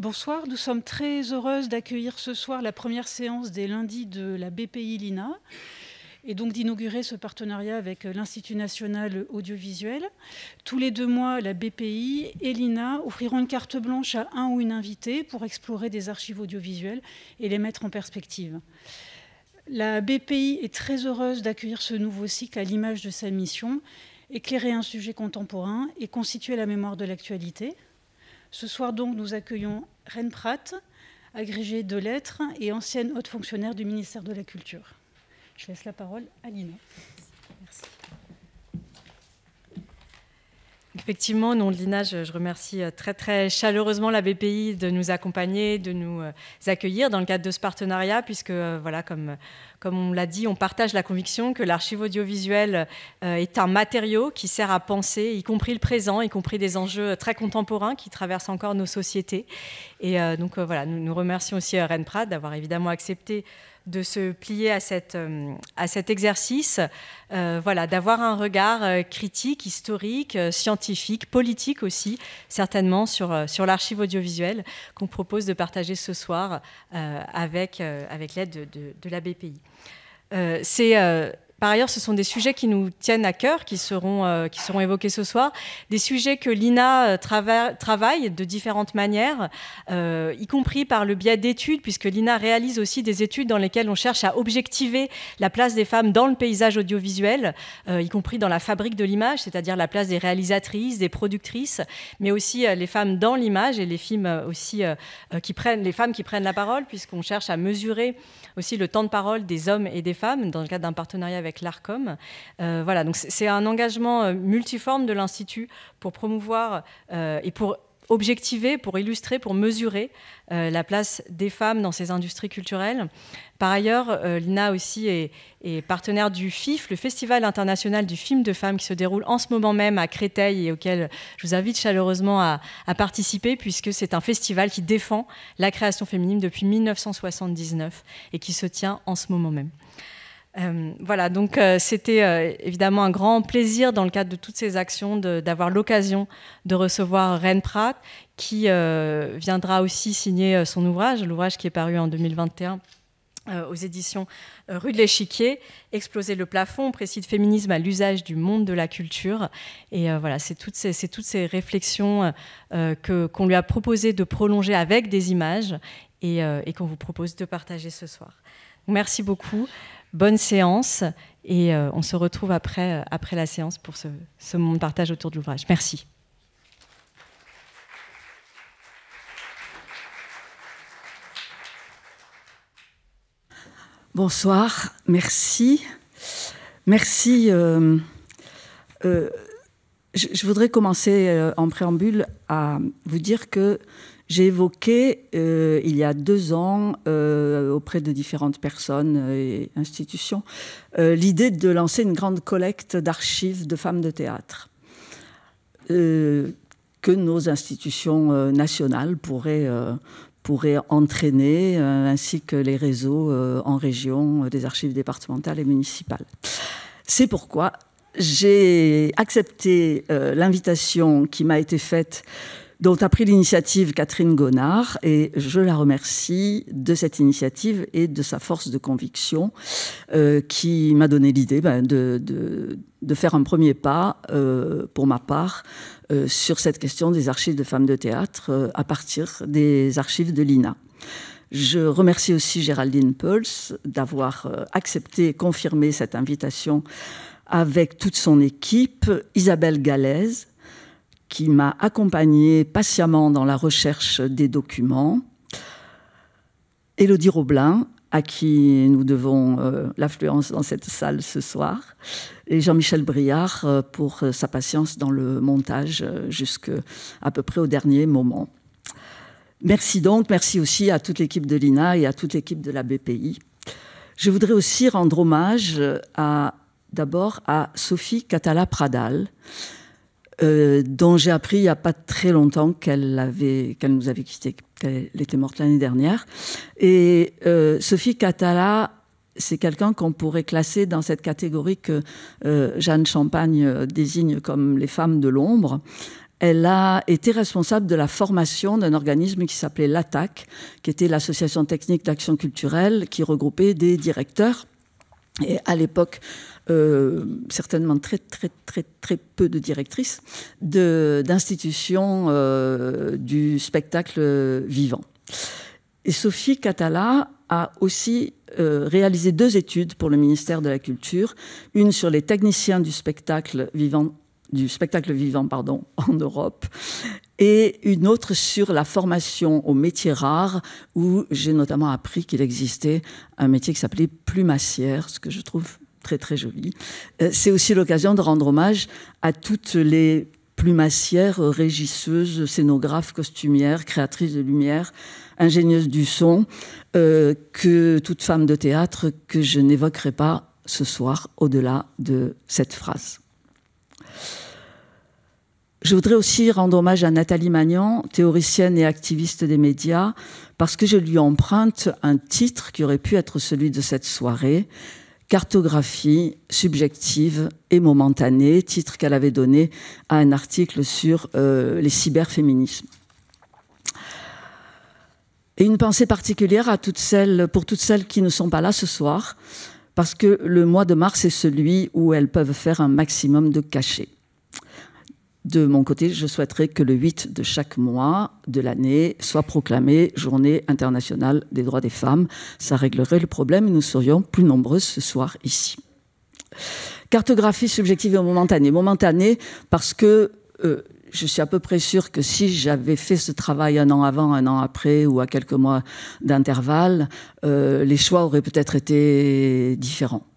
Bonsoir, nous sommes très heureuses d'accueillir ce soir la première séance des lundis de la BPI Lina et donc d'inaugurer ce partenariat avec l'Institut national audiovisuel. Tous les 2 mois, la BPI et l'INA offriront une carte blanche à un ou une invitée pour explorer des archives audiovisuelles et les mettre en perspective. La BPI est très heureuse d'accueillir ce nouveau cycle à l'image de sa mission, éclairer un sujet contemporain et constituer la mémoire de l'actualité. Ce soir donc, nous accueillons Reine Pratt, agrégée de lettres et ancienne haute fonctionnaire du ministère de la Culture. Je laisse la parole à Lina. Merci. Effectivement, au nom de l'INA, je remercie très, très chaleureusement la BPI de nous accompagner, de nous accueillir dans le cadre de ce partenariat, puisque, voilà, comme on l'a dit, on partage la conviction que l'archive audiovisuelle est un matériau qui sert à penser, y compris le présent, y compris des enjeux très contemporains qui traversent encore nos sociétés. Et donc, voilà, nous remercions aussi Reine Pratt d'avoir évidemment accepté de se plier à cet exercice, voilà, d'avoir un regard critique, historique, scientifique, politique aussi, certainement, sur l'archive audiovisuelle qu'on propose de partager ce soir avec l'aide de la BPI. Par ailleurs, ce sont des sujets qui nous tiennent à cœur, qui seront évoqués ce soir, des sujets que l'INA travaille de différentes manières, y compris par le biais d'études, puisque l'INA réalise aussi des études dans lesquelles on cherche à objectiver la place des femmes dans le paysage audiovisuel, y compris dans la fabrique de l'image, c'est-à-dire la place des réalisatrices, des productrices, mais aussi les femmes dans l'image et les femmes aussi les femmes qui prennent la parole, puisqu'on cherche à mesurer aussi le temps de parole des hommes et des femmes dans le cadre d'un partenariat avec l'ARCOM. Voilà, donc c'est un engagement multiforme de l'Institut pour promouvoir et pour objectiver, pour illustrer, pour mesurer la place des femmes dans ces industries culturelles. Par ailleurs, l'INA aussi est partenaire du FIF, le Festival international du film de femmes qui se déroule en ce moment même à Créteil et auquel je vous invite chaleureusement à participer, puisque c'est un festival qui défend la création féminine depuis 1979 et qui se tient en ce moment même. Voilà, donc c'était évidemment un grand plaisir dans le cadre de toutes ces actions d'avoir l'occasion de recevoir Reine Pratt, qui viendra aussi signer son ouvrage, l'ouvrage qui est paru en 2021 aux éditions Rue de l'Échiquier, Exploser le plafond, précis de féminisme à l'usage du monde de la culture. Et voilà, c'est toutes ces réflexions qu'on lui a proposé de prolonger avec des images et qu'on vous propose de partager ce soir. Merci beaucoup. Bonne séance et on se retrouve après la séance pour ce moment de partage autour de l'ouvrage. Merci. Bonsoir, merci. Merci. Je voudrais commencer en préambule à vous dire que j'ai évoqué il y a 2 ans, auprès de différentes personnes et institutions, l'idée de lancer une grande collecte d'archives de femmes de théâtre que nos institutions nationales pourraient entraîner, ainsi que les réseaux en région des archives départementales et municipales. C'est pourquoi j'ai accepté l'invitation qui m'a été faite, dont a pris l'initiative Catherine Gonard, et je la remercie de cette initiative et de sa force de conviction qui m'a donné l'idée de faire un premier pas, pour ma part, sur cette question des archives de femmes de théâtre à partir des archives de l'INA. Je remercie aussi Géraldine Peuls d'avoir accepté et confirmé cette invitation avec toute son équipe, Isabelle Galaise, qui m'a accompagnée patiemment dans la recherche des documents, Élodie Roblin, à qui nous devons l'affluence dans cette salle ce soir, et Jean-Michel Briard pour sa patience dans le montage jusqu'à peu près au dernier moment. Merci donc, merci aussi à toute l'équipe de l'INA et à toute l'équipe de la BPI. Je voudrais aussi rendre hommage d'abord à Sophie Catala-Pradal, dont j'ai appris il n'y a pas très longtemps qu'elle nous avait quittés, qu'elle était morte l'année dernière. Et Sophie Catala, c'est quelqu'un qu'on pourrait classer dans cette catégorie que Jeanne Champagne désigne comme les femmes de l'ombre. elle a été responsable de la formation d'un organisme qui s'appelait l'ATTAC, qui était l'Association technique d'action culturelle, qui regroupait des directeurs. Et à l'époque, certainement très peu de directrices, d'institutions du spectacle vivant. Et Sophie Catala a aussi réalisé 2 études pour le ministère de la Culture, une sur les techniciens du spectacle vivant en Europe, et une autre sur la formation aux métiers rares, où j'ai notamment appris qu'il existait un métier qui s'appelait plumassière, ce que je trouve très joli. C'est aussi l'occasion de rendre hommage à toutes les plumassières, régisseuses, scénographes, costumières, créatrices de lumière, ingénieuses du son, que toute femme de théâtre que je n'évoquerai pas ce soir au-delà de cette phrase. Je voudrais aussi rendre hommage à Nathalie Magnan, théoricienne et activiste des médias, parce que je lui emprunte un titre qui aurait pu être celui de cette soirée, Cartographie subjective et momentanée, titre qu'elle avait donné à un article sur les cyberféminismes. Et une pensée particulière pour toutes celles qui ne sont pas là ce soir, parce que le mois de mars est celui où elles peuvent faire un maximum de cachets. De mon côté, je souhaiterais que le 8 de chaque mois de l'année soit proclamé Journée internationale des droits des femmes. Ça réglerait le problème et nous serions plus nombreuses ce soir ici. Cartographie subjective et momentanée. Momentanée parce que je suis à peu près sûre que si j'avais fait ce travail 1 an avant, 1 an après ou à quelques mois d'intervalle, les choix auraient peut-être été différents.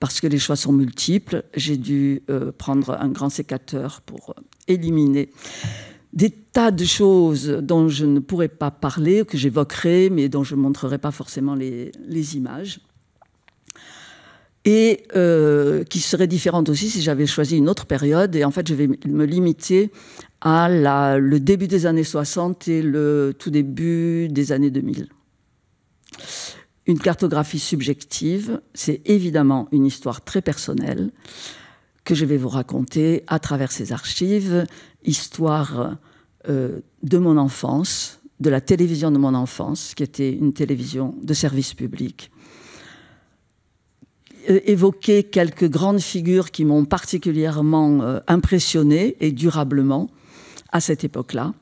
Parce que les choix sont multiples, j'ai dû prendre un grand sécateur pour éliminer des tas de choses dont je ne pourrais pas parler, que j'évoquerai, mais dont je ne montrerai pas forcément les images. Et qui seraient différentes aussi si j'avais choisi une autre période. Et en fait, je vais me limiter à le début des années 60 et le tout début des années 2000. Une cartographie subjective, c'est évidemment une histoire très personnelle que je vais vous raconter à travers ces archives, histoire de mon enfance, de la télévision de mon enfance, qui était une télévision de service public. Évoquer quelques grandes figures qui m'ont particulièrement impressionnée et durablement à cette époque-là.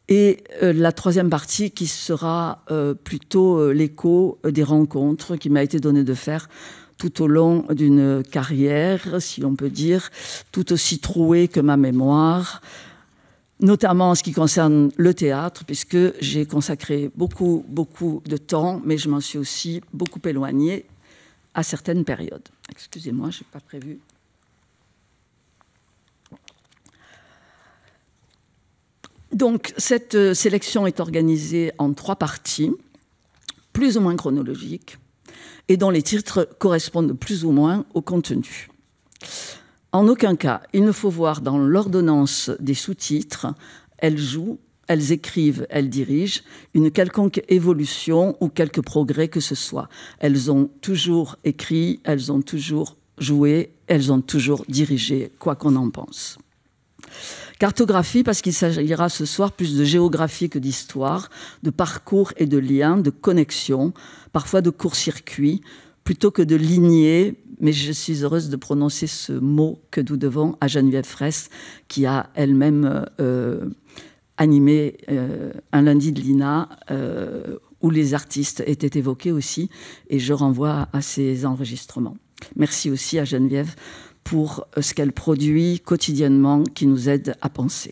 Et la troisième partie qui sera plutôt l'écho des rencontres qui m'a été donné de faire tout au long d'une carrière, si l'on peut dire, tout aussi trouée que ma mémoire, notamment en ce qui concerne le théâtre, puisque j'ai consacré beaucoup de temps, mais je m'en suis aussi beaucoup éloignée à certaines périodes. Excusez-moi, je n'ai pas prévu. Donc, cette sélection est organisée en 3 parties, plus ou moins chronologiques, et dont les titres correspondent plus ou moins au contenu. En aucun cas, il ne faut voir dans l'ordonnance des sous-titres « Elles jouent »,« Elles écrivent »,« Elles dirigent » une quelconque évolution ou quelque progrès que ce soit. Elles ont toujours écrit, elles ont toujours joué, elles ont toujours dirigé, quoi qu'on en pense. Cartographie, parce qu'il s'agira ce soir plus de géographie que d'histoire, de parcours et de liens, de connexions, parfois de court-circuits, plutôt que de lignées, mais je suis heureuse de prononcer ce mot que nous devons à Geneviève Fraisse, qui a elle-même animé un lundi de l'INA, où les artistes étaient évoqués aussi, et je renvoie à ces enregistrements. Merci aussi à Geneviève pour ce qu'elle produit quotidiennement, qui nous aide à penser.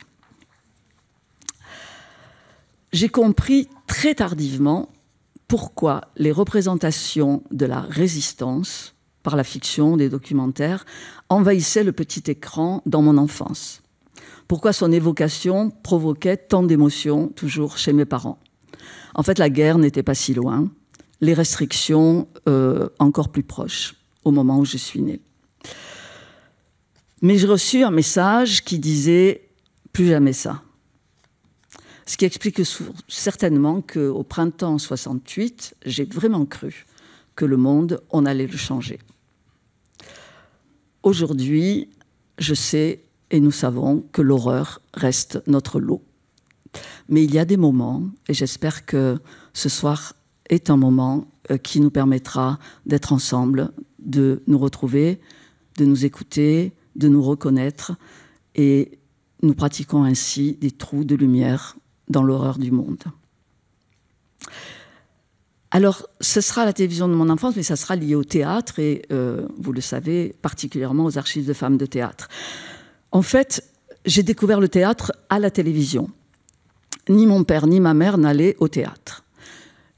J'ai compris très tardivement pourquoi les représentations de la résistance, par la fiction, des documentaires, envahissaient le petit écran dans mon enfance. Pourquoi son évocation provoquait tant d'émotions, toujours chez mes parents. En fait, la guerre n'était pas si loin, les restrictions encore plus proches, au moment où je suis née. Mais j'ai reçu un message qui disait « plus jamais ça ». Ce qui explique certainement qu'au printemps 68, j'ai vraiment cru que le monde, on allait le changer. Aujourd'hui, je sais et nous savons que l'horreur reste notre lot. Mais il y a des moments, et j'espère que ce soir est un moment qui nous permettra d'être ensemble, de nous retrouver, de nous écouter, de nous reconnaître, et nous pratiquons ainsi des trous de lumière dans l'horreur du monde. Alors, ce sera la télévision de mon enfance, mais ça sera lié au théâtre et, vous le savez, particulièrement aux archives de femmes de théâtre. En fait, j'ai découvert le théâtre à la télévision. Ni mon père ni ma mère n'allaient au théâtre.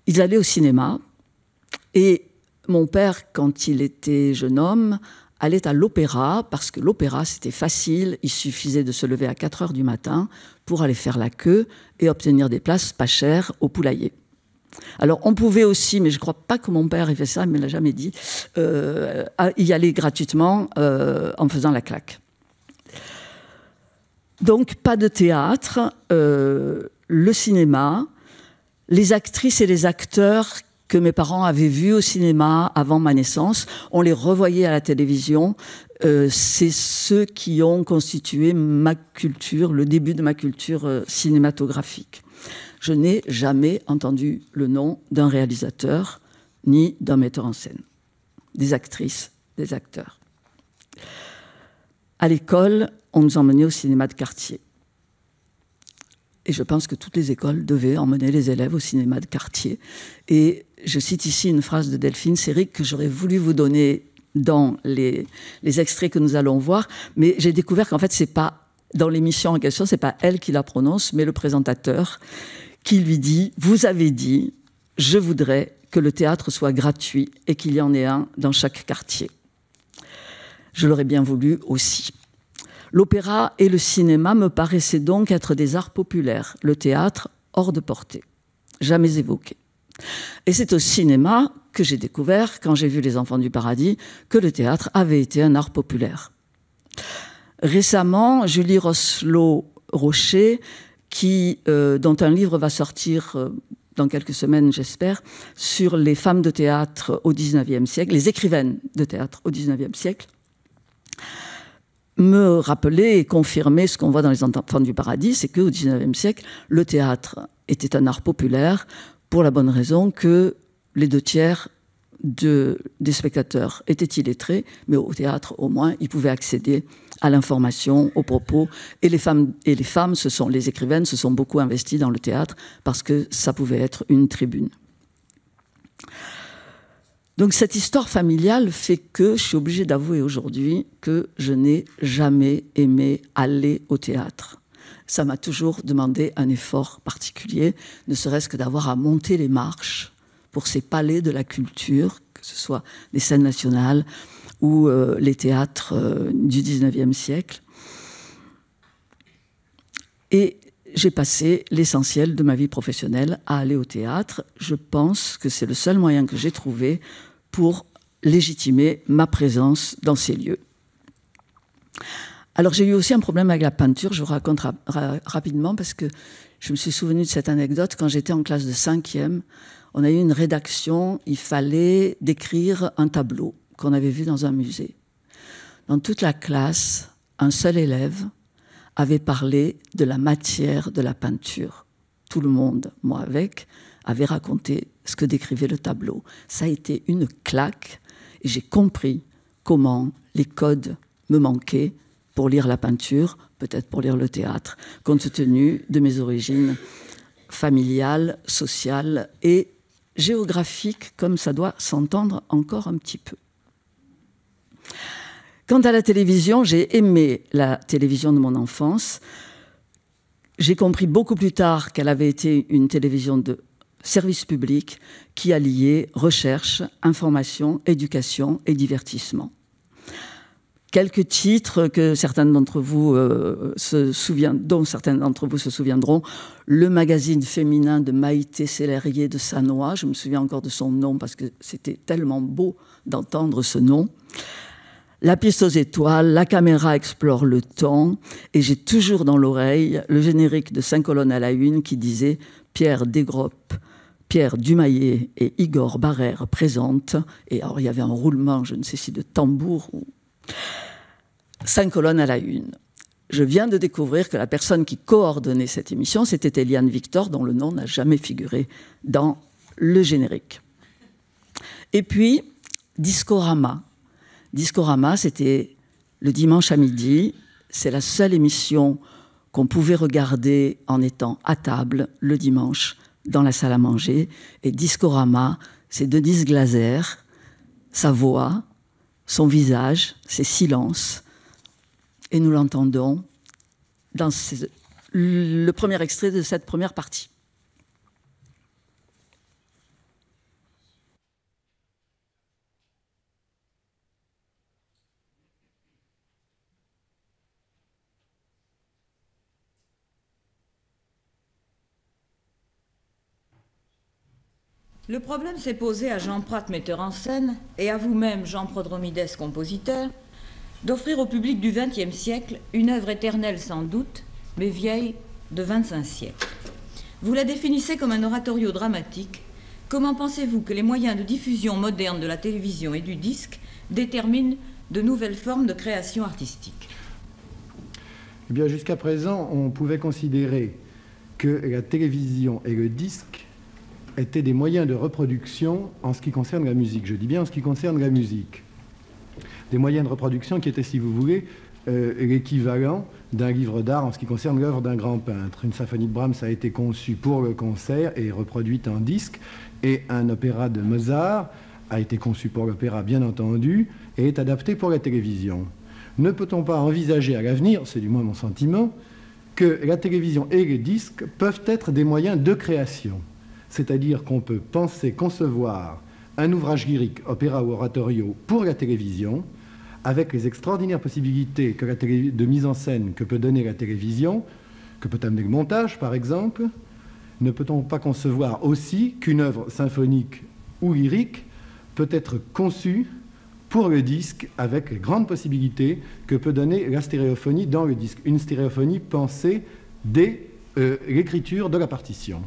Ils allaient au cinéma. Et mon père, quand il était jeune homme, allait à l'opéra, parce que l'opéra, c'était facile. Il suffisait de se lever à 4 heures du matin pour aller faire la queue et obtenir des places pas chères au poulailler. Alors, on pouvait aussi, mais je ne crois pas que mon père ait fait ça, il ne me l'a jamais dit, y aller gratuitement en faisant la claque. Donc, pas de théâtre, le cinéma, les actrices et les acteurs que mes parents avaient vus au cinéma avant ma naissance, on les revoyait à la télévision. C'est ceux qui ont constitué ma culture, le début de ma culture cinématographique. Je n'ai jamais entendu le nom d'un réalisateur ni d'un metteur en scène, des actrices, des acteurs. À l'école, on nous emmenait au cinéma de quartier. Et je pense que toutes les écoles devaient emmener les élèves au cinéma de quartier. Et je cite ici une phrase de Delphine Seyrig que j'aurais voulu vous donner dans les extraits que nous allons voir, mais j'ai découvert qu'en fait, c'est pas dans l'émission en question, c'est pas elle qui la prononce, mais le présentateur qui lui dit « Vous avez dit, je voudrais que le théâtre soit gratuit et qu'il y en ait un dans chaque quartier. » Je l'aurais bien voulu aussi. L'opéra et le cinéma me paraissaient donc être des arts populaires, le théâtre hors de portée, jamais évoqué. Et c'est au cinéma que j'ai découvert, quand j'ai vu Les Enfants du Paradis, que le théâtre avait été un art populaire. Récemment, Julie Rosselot-Rocher, dont un livre va sortir dans quelques semaines, j'espère, sur les femmes de théâtre au XIXe siècle, les écrivaines de théâtre au XIXe siècle, me rappelait et confirmait ce qu'on voit dans Les Enfants du Paradis, c'est qu'au XIXe siècle, le théâtre était un art populaire pour la bonne raison que les 2/3 des spectateurs étaient illettrés, mais au théâtre, au moins, ils pouvaient accéder à l'information, aux propos. Et les femmes, les écrivaines, se sont beaucoup investies dans le théâtre parce que ça pouvait être une tribune. Donc cette histoire familiale fait que je suis obligée d'avouer aujourd'hui que je n'ai jamais aimé aller au théâtre. Ça m'a toujours demandé un effort particulier, ne serait-ce que d'avoir à monter les marches pour ces palais de la culture, que ce soit les scènes nationales ou les théâtres du XIXe siècle. Et j'ai passé l'essentiel de ma vie professionnelle à aller au théâtre. Je pense que c'est le seul moyen que j'ai trouvé pour légitimer ma présence dans ces lieux. Alors j'ai eu aussi un problème avec la peinture, je vous raconte rapidement parce que je me suis souvenue de cette anecdote. Quand j'étais en classe de 5e, on a eu une rédaction, il fallait décrire un tableau qu'on avait vu dans un musée. Dans toute la classe, un seul élève avait parlé de la matière de la peinture. Tout le monde, moi avec, avait raconté ce que décrivait le tableau. Ça a été une claque et j'ai compris comment les codes me manquaient pour lire la peinture, peut-être pour lire le théâtre, compte tenu de mes origines familiales, sociales et géographiques, comme ça doit s'entendre encore un petit peu. Quant à la télévision, j'ai aimé la télévision de mon enfance. J'ai compris beaucoup plus tard qu'elle avait été une télévision de service public qui alliait recherche, information, éducation et divertissement. Quelques titres que certains d'entre vous dont certains d'entre vous se souviendront. Le magazine féminin de Maïté Sellerier de Sannois. Je me souviens encore de son nom parce que c'était tellement beau d'entendre ce nom. La piste aux étoiles, la caméra explore le temps. Et j'ai toujours dans l'oreille le générique de 5 colonnes à la une qui disait « Pierre Desgroppes, Pierre Dumaillet et Igor Barrère présentent ». Et alors il y avait un roulement, je ne sais si de tambour ou... 5 colonnes à la une. je viens de découvrir que la personne qui coordonnait cette émission, c'était Eliane Victor, dont le nom n'a jamais figuré dans le générique. Et puis, Discorama. Discorama, c'était le dimanche à midi. C'est la seule émission qu'on pouvait regarder en étant à table le dimanche dans la salle à manger. Et Discorama, c'est Denise Glaser, sa voix, son visage, ses silences. Et nous l'entendons dans le premier extrait de cette première partie. Le problème s'est posé à Jean Prat, metteur en scène, et à vous-même, Jean Prodromides, compositeur, d'offrir au public du XXe siècle une œuvre éternelle sans doute, mais vieille de 25 siècles. Vous la définissez comme un oratorio dramatique. Comment pensez-vous que les moyens de diffusion moderne de la télévision et du disque déterminent de nouvelles formes de création artistique? Eh bien, jusqu'à présent, on pouvait considérer que la télévision et le disque étaient des moyens de reproduction en ce qui concerne la musique. Je dis bien en ce qui concerne la musique. Des moyens de reproduction qui étaient, si vous voulez, l'équivalent d'un livre d'art en ce qui concerne l'œuvre d'un grand peintre. Une symphonie de Brahms a été conçue pour le concert et reproduite en disque, et un opéra de Mozart a été conçu pour l'opéra, bien entendu, et est adapté pour la télévision. Ne peut-on pas envisager à l'avenir, c'est du moins mon sentiment, que la télévision et les disques peuvent être des moyens de création? C'est-à-dire qu'on peut penser, concevoir un ouvrage lyrique, opéra ou oratorio pour la télévision, avec les extraordinaires possibilités de mise en scène que peut donner la télévision, que peut amener le montage, par exemple. Ne peut-on pas concevoir aussi qu'une œuvre symphonique ou lyrique peut être conçue pour le disque, avec les grandes possibilités que peut donner la stéréophonie dans le disque, une stéréophonie pensée dès l'écriture de la partition.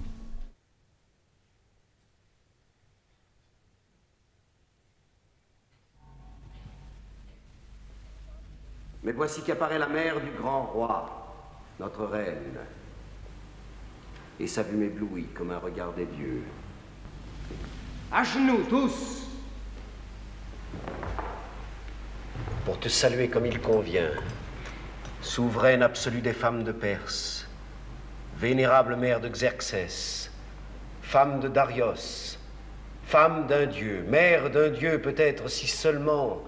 Mais voici qu'apparaît la mère du grand roi, notre reine. Et sa vue m'éblouit comme un regard des dieux. À genoux, tous! Pour te saluer comme il convient, souveraine absolue des femmes de Perse, vénérable mère de Xerxès, femme de Darios, femme d'un dieu, mère d'un dieu peut-être, si seulement...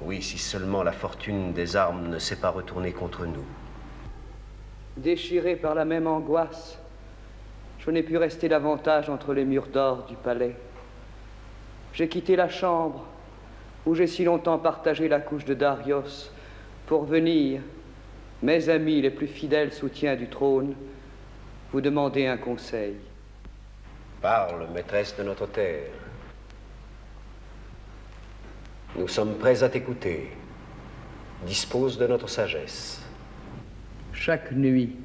Oui, si seulement la fortune des armes ne s'est pas retournée contre nous. Déchiré par la même angoisse, je n'ai pu rester davantage entre les murs d'or du palais. J'ai quitté la chambre où j'ai si longtemps partagé la couche de Darios pour venir, mes amis les plus fidèles soutiens du trône, vous demander un conseil. Parle, maîtresse de notre terre. Nous sommes prêts à t'écouter. Dispose de notre sagesse. Chaque nuit,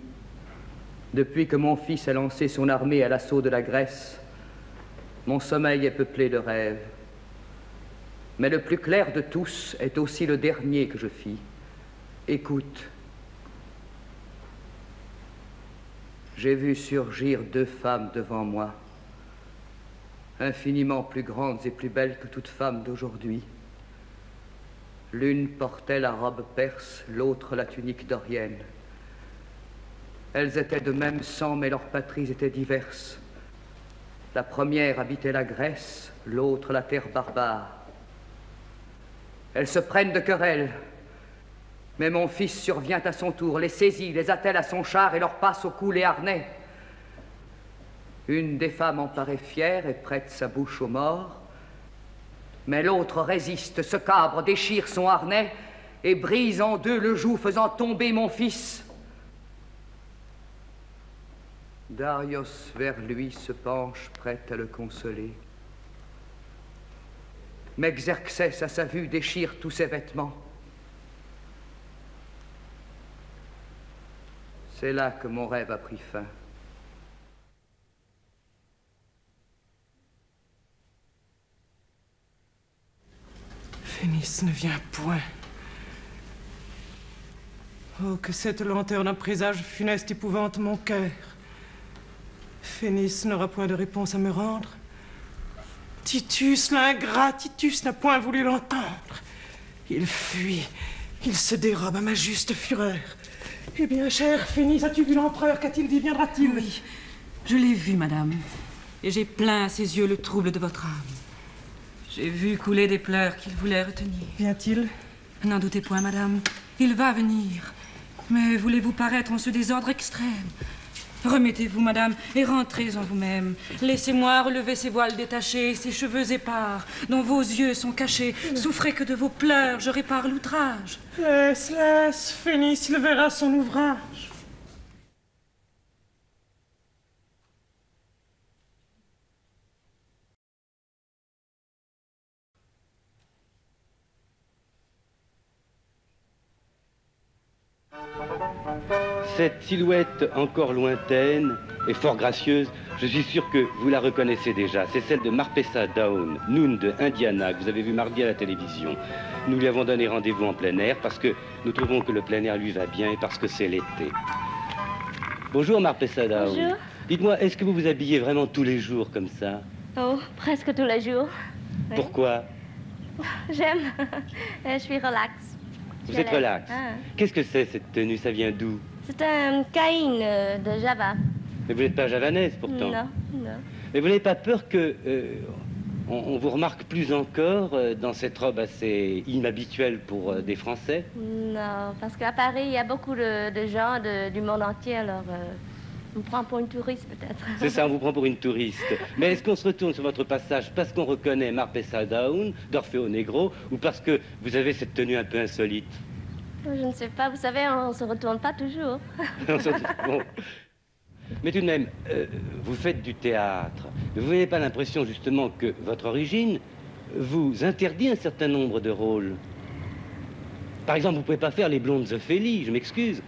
depuis que mon fils a lancé son armée à l'assaut de la Grèce, mon sommeil est peuplé de rêves. Mais le plus clair de tous est aussi le dernier que je fis. Écoute. J'ai vu surgir deux femmes devant moi, infiniment plus grandes et plus belles que toute femme d'aujourd'hui. L'une portait la robe perse, l'autre la tunique dorienne. Elles étaient de même sang, mais leurs patries étaient diverses. La première habitait la Grèce, l'autre la terre barbare. Elles se prennent de querelle, mais mon fils survient à son tour, les saisit, les attelle à son char et leur passe au cou les harnais. Une des femmes en paraît fière et prête sa bouche aux morts, mais l'autre résiste, se cabre, déchire son harnais et brise en deux le joug, faisant tomber mon fils. Darios vers lui se penche, prête à le consoler. Mais Xerxès, à sa vue, déchire tous ses vêtements. C'est là que mon rêve a pris fin. Phénice ne vient point. Oh, que cette lenteur d'un présage funeste épouvante mon cœur. Phénis n'aura point de réponse à me rendre. Titus, l'ingrat, Titus n'a point voulu l'entendre. Il fuit, il se dérobe à ma juste fureur. Eh bien, chère Phénis, as-tu vu l'empereur? Qu'a-t-il dit? Viendra-t-il? Oui, je l'ai vu, madame. Et j'ai plaint à ses yeux le trouble de votre âme. J'ai vu couler des pleurs qu'il voulait retenir. Vient-il? N'en doutez point, madame. Il va venir. Mais voulez-vous paraître en ce désordre extrême? Remettez-vous, madame, et rentrez en vous-même. Laissez-moi relever ces voiles détachés, ces cheveux épars, dont vos yeux sont cachés. Souffrez que de vos pleurs, je répare l'outrage. Laisse, laisse, Phénis, il verra son ouvrage. Cette silhouette encore lointaine et fort gracieuse, je suis sûr que vous la reconnaissez déjà. C'est celle de Marpessa Dawn, Noun de Indiana, que vous avez vu mardi à la télévision. Nous lui avons donné rendez-vous en plein air parce que nous trouvons que le plein air lui va bien et parce que c'est l'été. Bonjour Marpessa Dawn. Bonjour. Dites-moi, est-ce que vous vous habillez vraiment tous les jours comme ça? Oh, presque tous les jours. Oui. Pourquoi? J'aime. Je suis relax. Vous êtes relax. Ah. Qu'est-ce que c'est cette tenue? Ça vient d'où? C'est un caïn de Java. Mais vous n'êtes pas javanaise pourtant. Non, non. Mais vous n'avez pas peur que on vous remarque plus encore dans cette robe assez inhabituelle pour des Français? Non, parce qu'à Paris, il y a beaucoup de gens du monde entier, alors on me prend pour une touriste peut-être. C'est ça, on vous prend pour une touriste. Mais est-ce qu'on se retourne sur votre passage parce qu'on reconnaît Marpessa Dawn, d'Orfeo Negro, ou parce que vous avez cette tenue un peu insolite? Je ne sais pas, vous savez, on ne se retourne pas toujours. Bon. Mais tout de même, vous faites du théâtre. Vous n'avez pas l'impression justement que votre origine vous interdit un certain nombre de rôles? Par exemple, vous ne pouvez pas faire les blondes Ophélie, je m'excuse.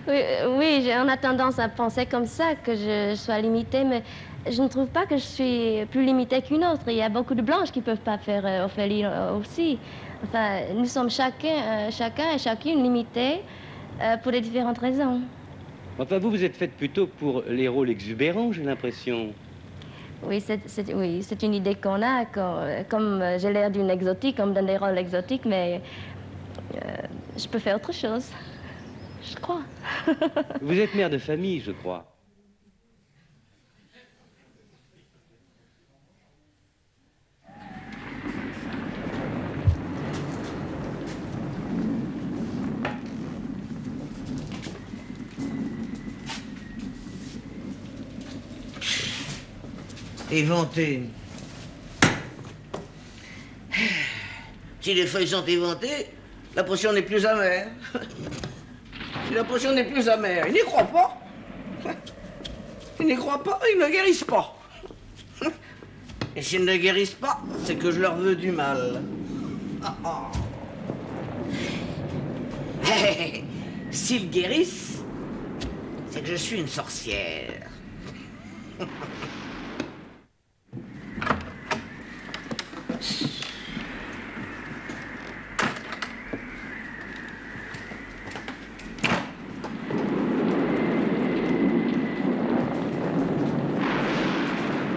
Oui, on a tendance à penser comme ça, que je sois limitée, mais je ne trouve pas que je suis plus limitée qu'une autre. Il y a beaucoup de blanches qui ne peuvent pas faire Ophélie aussi. Enfin, nous sommes chacun et chacune limités pour des différentes raisons. Enfin, vous êtes faite plutôt pour les rôles exubérants, j'ai l'impression. Oui, c'est une idée qu'on a, comme j'ai l'air d'une exotique, on me donne des rôles exotiques, mais je peux faire autre chose, je crois. Vous êtes mère de famille, je crois. Éventé. Si les feuilles sont éventées, la potion n'est plus amère. Si la potion n'est plus amère, ils n'y croient pas. Ils n'y croient pas, ils ne guérissent pas. Et s'ils ne guérissent pas, c'est que je leur veux du mal. S'ils guérissent, c'est que je suis une sorcière.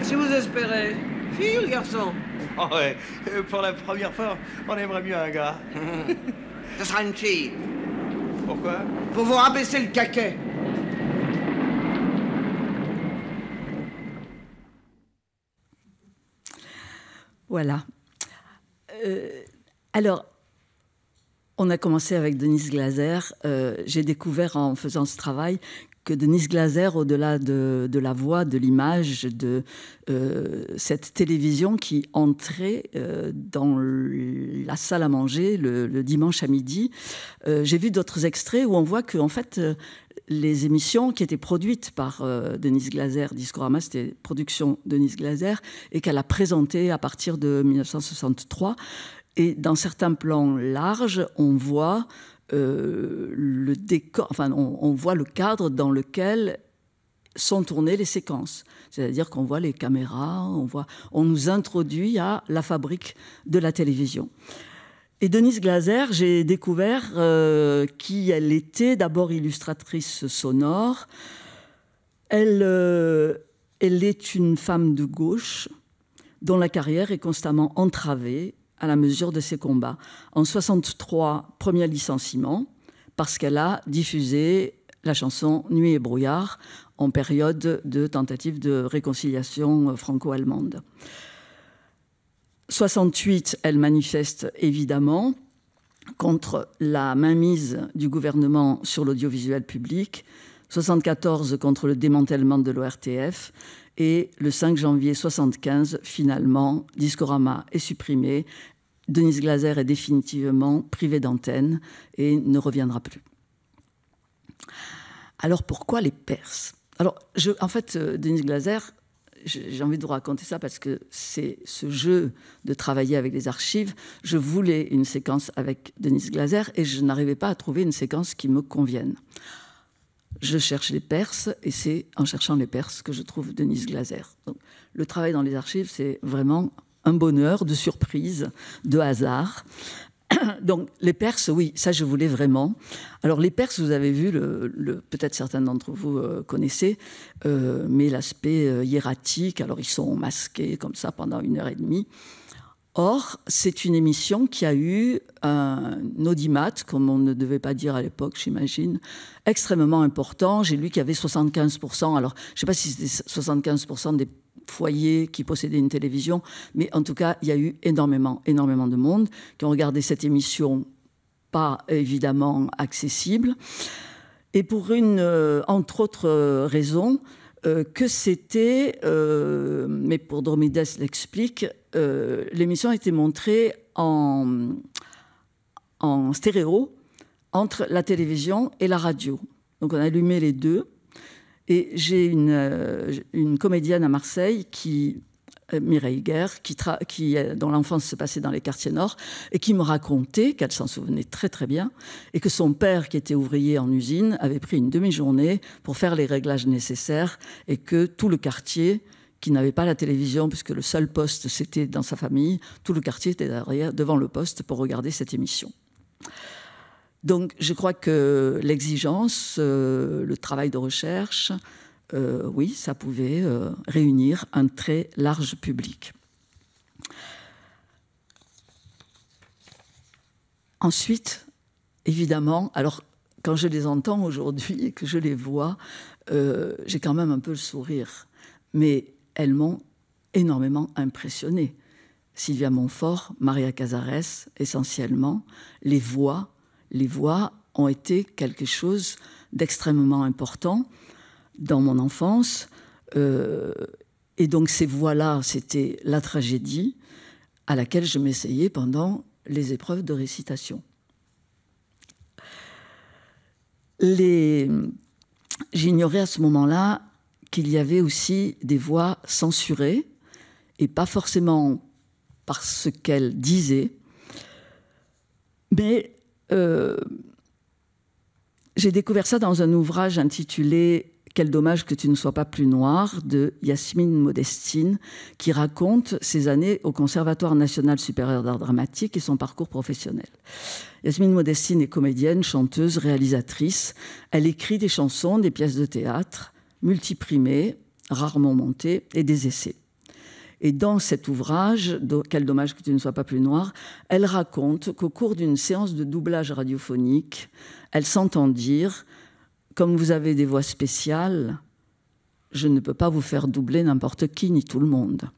Si vous espérez, fille ou garçon? Oh ouais, pour la première fois, on aimerait mieux un gars. Ce sera une fille. Pourquoi? Pour vous rabaisser le caquet. Voilà. Alors, on a commencé avec Denise Glaser. J'ai découvert en faisant ce travail que Denise Glaser, au-delà de la voix, de l'image, de cette télévision qui entrait dans la salle à manger le dimanche à midi, j'ai vu d'autres extraits où on voit que, en fait, les émissions qui étaient produites par Denise Glaser, Discorama, c'était production Denise Glaser, et qu'elle a présentées à partir de 1963. Et dans certains plans larges, on voit le décor, enfin, on voit le cadre dans lequel sont tournées les séquences. C'est-à-dire qu'on voit les caméras, on nous introduit à la fabrique de la télévision. Et Denise Glaser, j'ai découvert qui elle était, d'abord illustratrice sonore. Elle est une femme de gauche dont la carrière est constamment entravée à la mesure de ses combats. En 1963, premier licenciement, parce qu'elle a diffusé la chanson « Nuit et brouillard » en période de tentative de réconciliation franco-allemande. 68, elle manifeste évidemment contre la mainmise du gouvernement sur l'audiovisuel public. 74, contre le démantèlement de l'ORTF. Et le 5 janvier 75, finalement, Discorama est supprimé. Denise Glaser est définitivement privée d'antenne et ne reviendra plus. Alors pourquoi les Perses? Alors, en fait, Denise Glaser, j'ai envie de vous raconter ça parce que c'est ce jeu de travailler avec les archives. Je voulais une séquence avec Denise Glaser et je n'arrivais pas à trouver une séquence qui me convienne. Je cherche les Perses et c'est en cherchant les Perses que je trouve Denise Glaser. Donc, le travail dans les archives, c'est vraiment un bonheur, de surprise, de hasard. Donc, les Perses, oui, ça je voulais vraiment. Alors, les Perses, vous avez vu, peut-être certains d'entre vous connaissez, mais l'aspect hiératique. Alors, ils sont masqués comme ça pendant 1h30. Or, c'est une émission qui a eu un audimat, comme on ne devait pas dire à l'époque, j'imagine, extrêmement important. J'ai lu qu'il y avait 75%. Alors, je ne sais pas si c'était 75% des foyers qui possédaient une télévision, mais en tout cas, il y a eu énormément de monde qui ont regardé cette émission, pas évidemment accessible, et pour entre autres raisons, que c'était, mais pour Dromides l'explique, l'émission a été montrée en stéréo entre la télévision et la radio. Donc on a allumé les deux. Et j'ai une comédienne à Marseille, Mireille Guerre, dont l'enfance se passait dans les quartiers nord, et qui me racontait qu'elle s'en souvenait très très bien, et que son père, qui était ouvrier en usine, avait pris une demi-journée pour faire les réglages nécessaires, et que tout le quartier, qui n'avait pas la télévision, puisque le seul poste c'était dans sa famille, tout le quartier était devant le poste pour regarder cette émission. Donc, je crois que l'exigence, le travail de recherche, oui, ça pouvait réunir un très large public. Ensuite, évidemment, alors, quand je les entends aujourd'hui et que je les vois, j'ai quand même un peu le sourire. Mais elles m'ont énormément impressionnée. Sylvia Montfort, Maria Casares, essentiellement, les voix ont été quelque chose d'extrêmement important dans mon enfance. Et donc ces voix-là, c'était la tragédie à laquelle je m'essayais pendant les épreuves de récitation. J'ignorais à ce moment-là qu'il y avait aussi des voix censurées, et pas forcément par ce qu'elles disaient, mais j'ai découvert ça dans un ouvrage intitulé « Quel dommage que tu ne sois pas plus noire » de Yasmine Modestine, qui raconte ses années au Conservatoire national supérieur d'art dramatique et son parcours professionnel. Yasmine Modestine est comédienne, chanteuse, réalisatrice. Elle écrit des chansons, des pièces de théâtre, multiprimées, rarement montées, et des essais. Et dans cet ouvrage, « Quel dommage que tu ne sois pas plus noire », elle raconte qu'au cours d'une séance de doublage radiophonique, elle s'entend dire « Comme vous avez des voix spéciales, je ne peux pas vous faire doubler n'importe qui ni tout le monde. »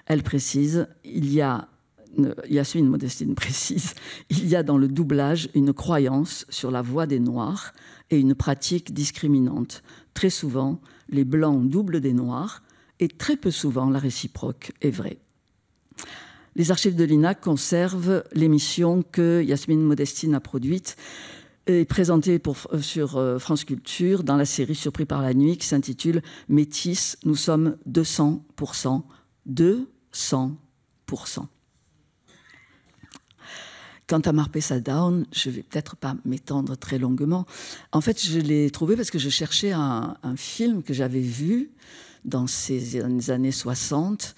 Elle précise, Yasmine Modestine précise, il y a dans le doublage une croyance sur la voix des Noirs et une pratique discriminante. Très souvent, les Blancs doublent des Noirs, et très peu souvent, la réciproque est vraie. Les archives de l'INA conservent l'émission que Yasmine Modestine a produite et présentée sur France Culture dans la série Surpris par la nuit qui s'intitule « Métis, nous sommes 200%. 200%. » Quant à Marpessa Down, je ne vais peut-être pas m'étendre très longuement. En fait, je l'ai trouvé parce que je cherchais un film que j'avais vu dans ces années 60,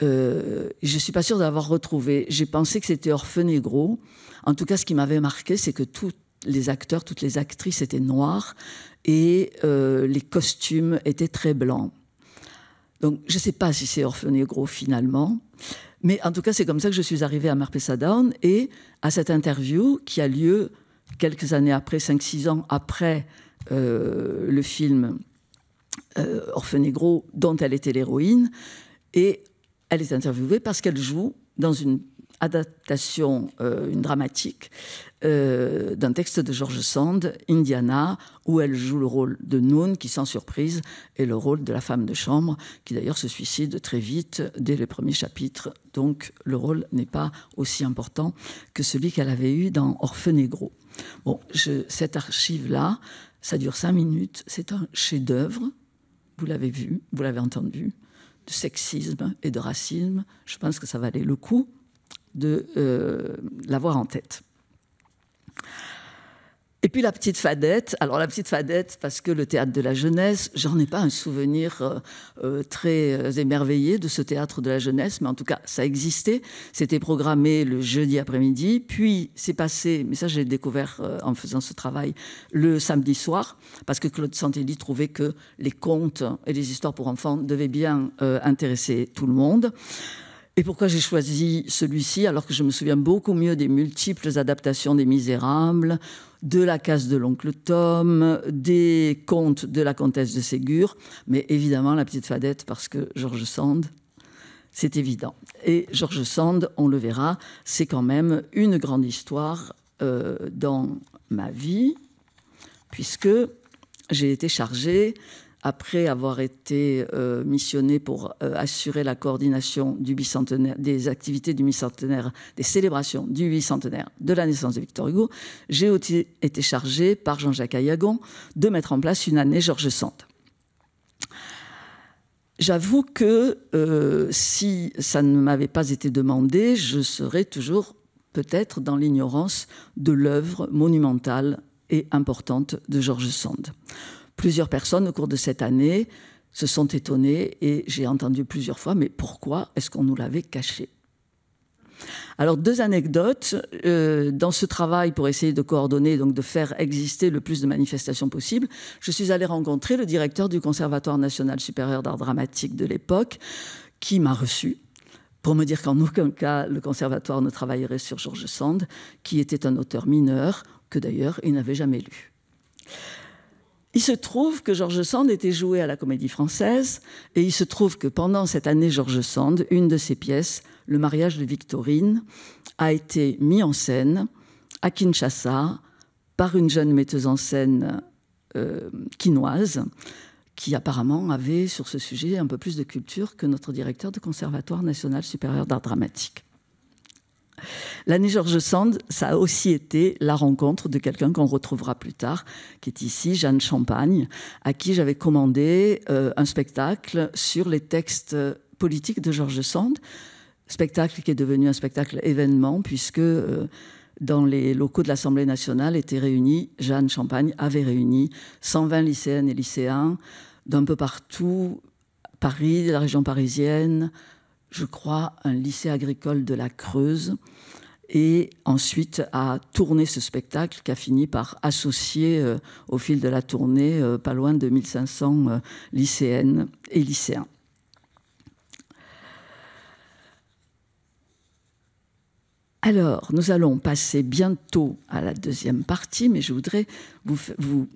je ne suis pas sûre d'avoir retrouvé. J'ai pensé que c'était Orfenegro. En tout cas, ce qui m'avait marqué, c'est que tous les acteurs, toutes les actrices étaient noirs et les costumes étaient très blancs. Donc, je ne sais pas si c'est Orfenegro finalement, mais en tout cas, c'est comme ça que je suis arrivée à Marpessa Down et à cette interview qui a lieu quelques années après, 5-6 ans après le film Orfenegro, dont elle était l'héroïne. Et elle est interviewée parce qu'elle joue dans une adaptation, une dramatique, d'un texte de George Sand, Indiana, où elle joue le rôle de Noon, qui sans surprise est le rôle de la femme de chambre, qui d'ailleurs se suicide très vite dès les premiers chapitres. Donc le rôle n'est pas aussi important que celui qu'elle avait eu dans Orfenegro. Bon, cette archive-là, ça dure 5 minutes, c'est un chef-d'œuvre, vous l'avez vu, vous l'avez entendu, de sexisme et de racisme. Je pense que ça valait le coup de l'avoir en tête. Et puis la petite fadette. Alors la petite fadette, parce que le théâtre de la jeunesse, j'en ai pas un souvenir très émerveillé de ce théâtre de la jeunesse, mais en tout cas ça existait. C'était programmé le jeudi après-midi, puis c'est passé, mais ça j'ai découvert en faisant ce travail, le samedi soir, parce que Claude Santelli trouvait que les contes et les histoires pour enfants devaient bien intéresser tout le monde. Et pourquoi j'ai choisi celui-ci, alors que je me souviens beaucoup mieux des multiples adaptations des Misérables, de La Casse de l'oncle Tom, des contes de la comtesse de Ségur, mais évidemment la petite fadette, parce que George Sand, c'est évident. Et George Sand, on le verra, c'est quand même une grande histoire dans ma vie, puisque j'ai été chargée, après avoir été missionnée pour assurer la coordination du bicentenaire, des activités du bicentenaire, des célébrations du bicentenaire de la naissance de Victor Hugo, j'ai aussi été chargée par Jean-Jacques Ayagon de mettre en place une année George Sand. J'avoue que si ça ne m'avait pas été demandé, je serais toujours peut-être dans l'ignorance de l'œuvre monumentale et importante de George Sand. Plusieurs personnes au cours de cette année se sont étonnées et j'ai entendu plusieurs fois, mais pourquoi est-ce qu'on nous l'avait caché ? Alors, 2 anecdotes. Dans ce travail pour essayer de coordonner, donc de faire exister le plus de manifestations possible, je suis allée rencontrer le directeur du Conservatoire national supérieur d'art dramatique de l'époque, qui m'a reçue pour me dire qu'en aucun cas le conservatoire ne travaillerait sur George Sand, qui était un auteur mineur, que d'ailleurs il n'avait jamais lu. Il se trouve que George Sand était joué à la Comédie Française et il se trouve que pendant cette année George Sand, une de ses pièces, Le mariage de Victorine, a été mise en scène à Kinshasa par une jeune metteuse en scène quinoise qui apparemment avait sur ce sujet un peu plus de culture que notre directeur du Conservatoire national supérieur d'art dramatique. L'année George Sand, ça a aussi été la rencontre de quelqu'un qu'on retrouvera plus tard, qui est ici, Jeanne Champagne, à qui j'avais commandé un spectacle sur les textes politiques de George Sand, spectacle qui est devenu un spectacle événement, puisque dans les locaux de l'Assemblée nationale étaient réunis, Jeanne Champagne avait réuni 120 lycéennes et lycéens d'un peu partout, Paris, la région parisienne, je crois, un lycée agricole de la Creuse, et ensuite a tourné ce spectacle qui a fini par associer au fil de la tournée pas loin de 1500 lycéennes et lycéens. Alors, nous allons passer bientôt à la deuxième partie, mais je voudrais vous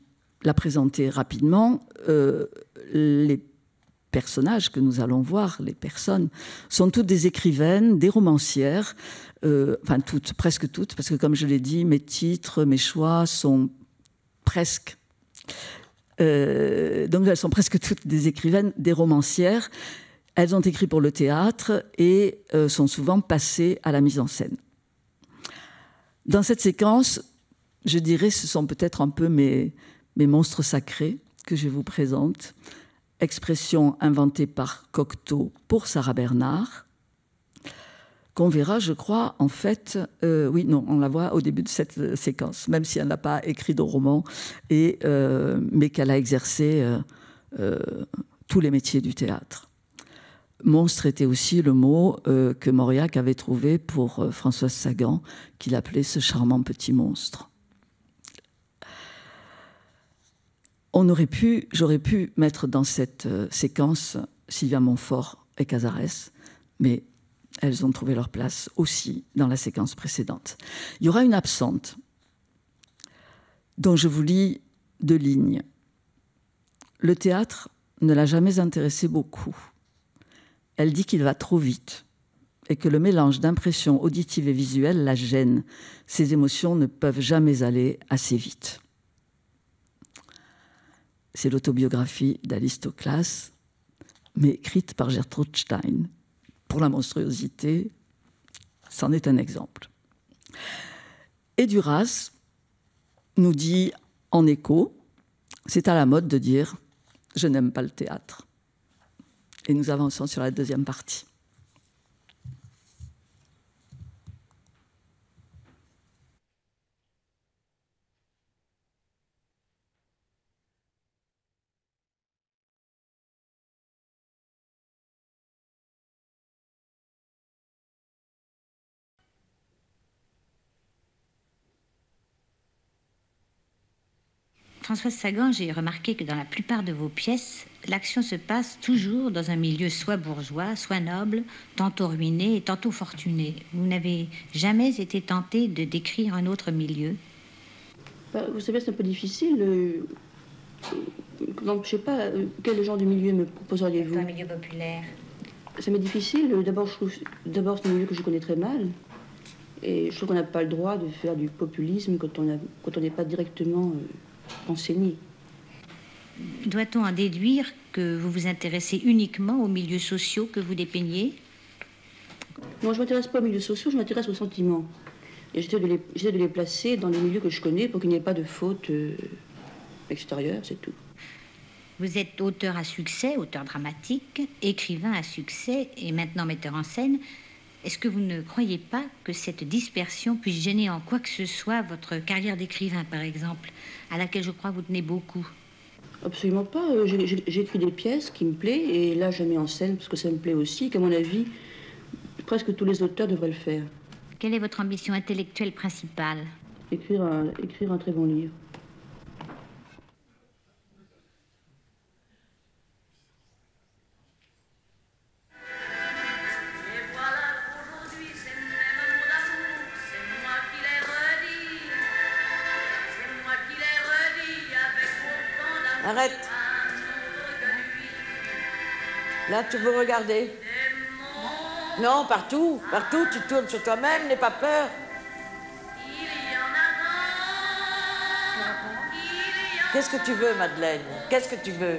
la présenter rapidement. Les personnages que nous allons voir, les personnes, sont toutes des écrivaines, des romancières, enfin toutes, presque toutes, parce que comme je l'ai dit, mes titres, mes choix sont presque... donc elles sont presque toutes des écrivaines, des romancières. Elles ont écrit pour le théâtre et sont souvent passées à la mise en scène. Dans cette séquence, je dirais, ce sont peut-être un peu mes monstres sacrés que je vous présente. Expression inventée par Cocteau pour Sarah Bernard, qu'on verra, je crois, en fait... oui, non, on la voit au début de cette séquence, même si elle n'a pas écrit de roman, mais qu'elle a exercé tous les métiers du théâtre. monstre était aussi le mot que Mauriac avait trouvé pour Françoise Sagan, qu'il appelait ce charmant petit monstre. J'aurais pu mettre dans cette séquence Sylvia Montfort et Casares, mais elles ont trouvé leur place aussi dans la séquence précédente. Il y aura une absente, dont je vous lis 2 lignes. Le théâtre ne l'a jamais intéressée beaucoup. Elle dit qu'il va trop vite et que le mélange d'impressions auditives et visuelles la gêne. Ses émotions ne peuvent jamais aller assez vite. C'est l'autobiographie d'Alice Toklas, mais écrite par Gertrude Stein. Pour la monstruosité, c'en est un exemple. Et Duras nous dit en écho, c'est à la mode de dire « je n'aime pas le théâtre ». Et nous avançons sur la deuxième partie. Françoise Sagan, j'ai remarqué que dans la plupart de vos pièces, l'action se passe toujours dans un milieu soit bourgeois, soit noble, tantôt ruiné et tantôt fortuné. Vous n'avez jamais été tenté de décrire un autre milieu? Vous savez, c'est un peu difficile. Donc, je ne sais pas, quel genre de milieu me proposeriez-vous? Un milieu populaire. Ça m'est difficile. D'abord, c'est un milieu que je connais très mal. Et je trouve qu'on n'a pas le droit de faire du populisme quand on n'est pas directement enseigné. Doit-on en déduire que vous vous intéressez uniquement aux milieux sociaux que vous dépeignez? Non, je ne m'intéresse pas aux milieux sociaux, je m'intéresse aux sentiments. Et j'essaie de les placer dans les milieux que je connais pour qu'il n'y ait pas de faute extérieure, c'est tout. Vous êtes auteur à succès, auteur dramatique, écrivain à succès et maintenant metteur en scène. Est-ce que vous ne croyez pas que cette dispersion puisse gêner en quoi que ce soit votre carrière d'écrivain, par exemple, à laquelle je crois vous tenez beaucoup? Absolument pas. J'écris des pièces qui me plaisent et là je mets en scène parce que ça me plaît aussi, qu'à mon avis, presque tous les auteurs devraient le faire. Quelle est votre ambition intellectuelle principale? Écrire un très bon livre. Arrête. Là, tu veux regarder? Non, partout, partout, tu tournes sur toi-même, n'aie pas peur. Qu'est-ce que tu veux, Madeleine? Qu'est-ce que tu veux?